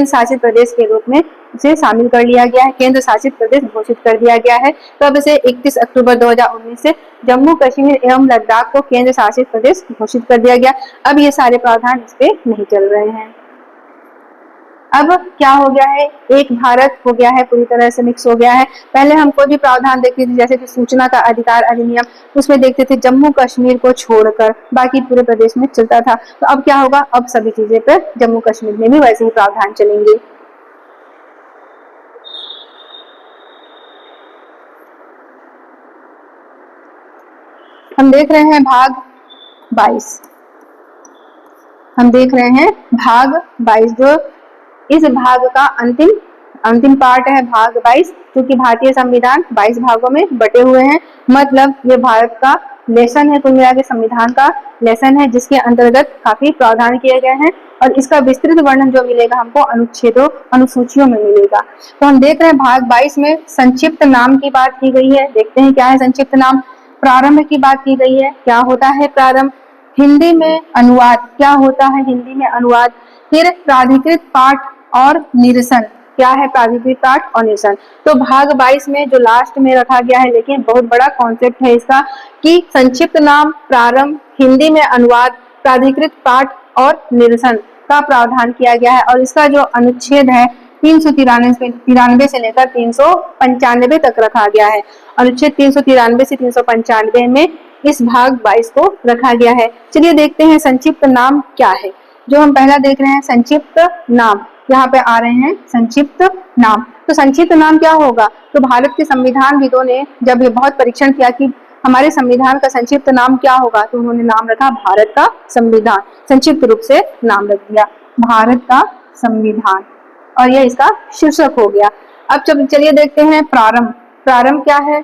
शासित प्रदेश के रूप में इसे शामिल कर लिया गया है, केंद्र शासित प्रदेश घोषित कर दिया गया है। तो अब इसे 31 अक्टूबर 2019 से जम्मू कश्मीर एवं लद्दाख को केंद्र शासित प्रदेश घोषित कर दिया गया। अब ये सारे प्रावधान इस पे नहीं चल रहे हैं। अब क्या हो गया है, एक भारत हो गया है, पूरी तरह से मिक्स हो गया है। पहले हम कोई भी प्रावधान देखते थे जैसे कि सूचना का अधिकार अधिनियम, उसमें देखते थे जम्मू कश्मीर को छोड़कर बाकी पूरे प्रदेश में चलता था। तो अब क्या होगा, अब सभी चीजें पर जम्मू कश्मीर में भी वैसे ही प्रावधान चलेंगे। हम देख रहे हैं भाग 22। हम देख रहे हैं भाग 22, जो इस भाग का अंतिम पार्ट है भाग 22, क्योंकि भारतीय संविधान 22 भागों में बटे हुए हैं। मतलब ये भारत का लेसन है, कुल मिला के संविधान का लेसन है, जिसके अंतर्गत काफी प्रावधान किए गए हैं और इसका विस्तृत वर्णन जो मिलेगा हमको अनुसूचियों में मिलेगा। तो हम देख रहे हैं भाग 22 में संक्षिप्त नाम की बात की गई है। देखते हैं क्या है संक्षिप्त नाम। प्रारंभ की बात की गई है, क्या होता है प्रारंभ। हिंदी में अनुवाद, क्या होता है हिंदी में अनुवाद। फिर प्राधिकृत पाठ और निरसन, क्या है प्राधिकृत पाठ और निरसन। तो भाग 22 में जो लास्ट में रखा गया है, लेकिन बहुत बड़ा कॉन्सेप्ट है इसका, कि संक्षिप्त नाम, प्रारंभ, हिंदी में अनुवाद, प्राधिकृत पाठ और निरसन का प्रावधान किया गया है। और इसका जो अनुच्छेद है 393 से लेकर 395 तक रखा गया है। अनुच्छेद 393 से 395 में इस भाग 22 को रखा गया है। चलिए देखते हैं संक्षिप्त नाम क्या है। जो हम पहला देख रहे हैं संक्षिप्त नाम, यहाँ पे आ रहे हैं संक्षिप्त नाम। तो संक्षिप्त नाम क्या होगा, तो भारत के संविधानविदों ने जब ये बहुत परीक्षण किया कि हमारे संविधान का संक्षिप्त नाम क्या होगा, तो उन्होंने नाम रखा भारत का संविधान। संक्षिप्त रूप से नाम रख दिया भारत का संविधान, और यह इसका शीर्षक हो गया। अब चलिए देखते हैं प्रारंभ। प्रारंभ क्या है,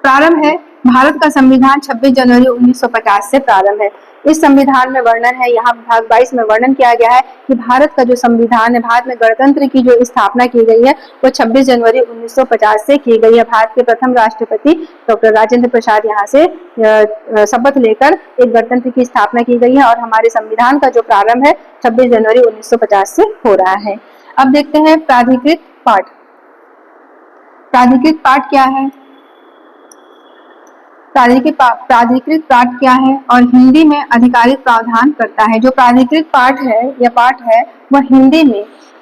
प्रारंभ है भारत का संविधान 26 जनवरी 1950 से प्रारंभ है। इस संविधान में वर्णन है, यहाँ भाग 22 में वर्णन किया गया है कि भारत का जो संविधान है, भारत में गणतंत्र की जो स्थापना की गई है वो 26 जनवरी 1950 से की गई है। भारत के प्रथम राष्ट्रपति डॉक्टर राजेंद्र प्रसाद यहाँ से शपथ लेकर एक गणतंत्र की स्थापना की गई है और हमारे संविधान का जो प्रारंभ है 26 जनवरी 1950 से हो रहा है। अब देखते हैं प्राधिकृत पाठ। प्राधिकृत पाठ क्या है? प्राधिकृत पाठ क्या है और हिंदी में आधिकारिक प्रावधान करता है। जो प्राधिकृत पाठ है या पाठ है वह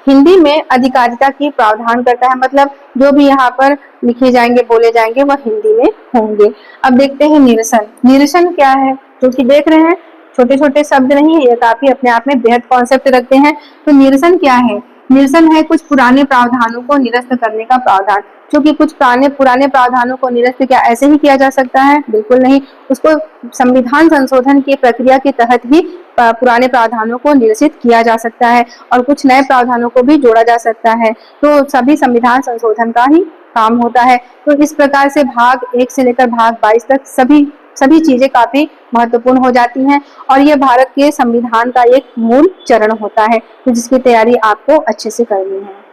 हिंदी में अधिकारिता की प्रावधान करता है, मतलब जो भी यहाँ पर लिखे जाएंगे बोले जाएंगे वह हिंदी में होंगे। अब देखते हैं निरसन। निरसन क्या है? जो कि देख रहे हैं छोटे छोटे शब्द नहीं है, ये काफी अपने आप में बेहद कॉन्सेप्ट रखते हैं। तो निरसन क्या है? निरसन है कुछ पुराने प्रावधानों को निरस्त करने का प्रावधान। क्योंकि कुछ पुराने प्रावधानों को निरस्त क्या ऐसे ही किया जा सकता है? बिल्कुल नहीं। उसको संविधान संशोधन की प्रक्रिया के तहत ही पुराने प्रावधानों को निरसित किया जा सकता है और कुछ नए प्रावधानों को भी जोड़ा जा सकता है। तो सभी संविधान संशोधन का ही काम होता है। तो इस प्रकार से भाग 1 से लेकर भाग 22 तक सभी चीजें काफी महत्वपूर्ण हो जाती हैं और यह भारत के संविधान का एक मूल चरण होता है, तो जिसकी तैयारी आपको अच्छे से करनी है।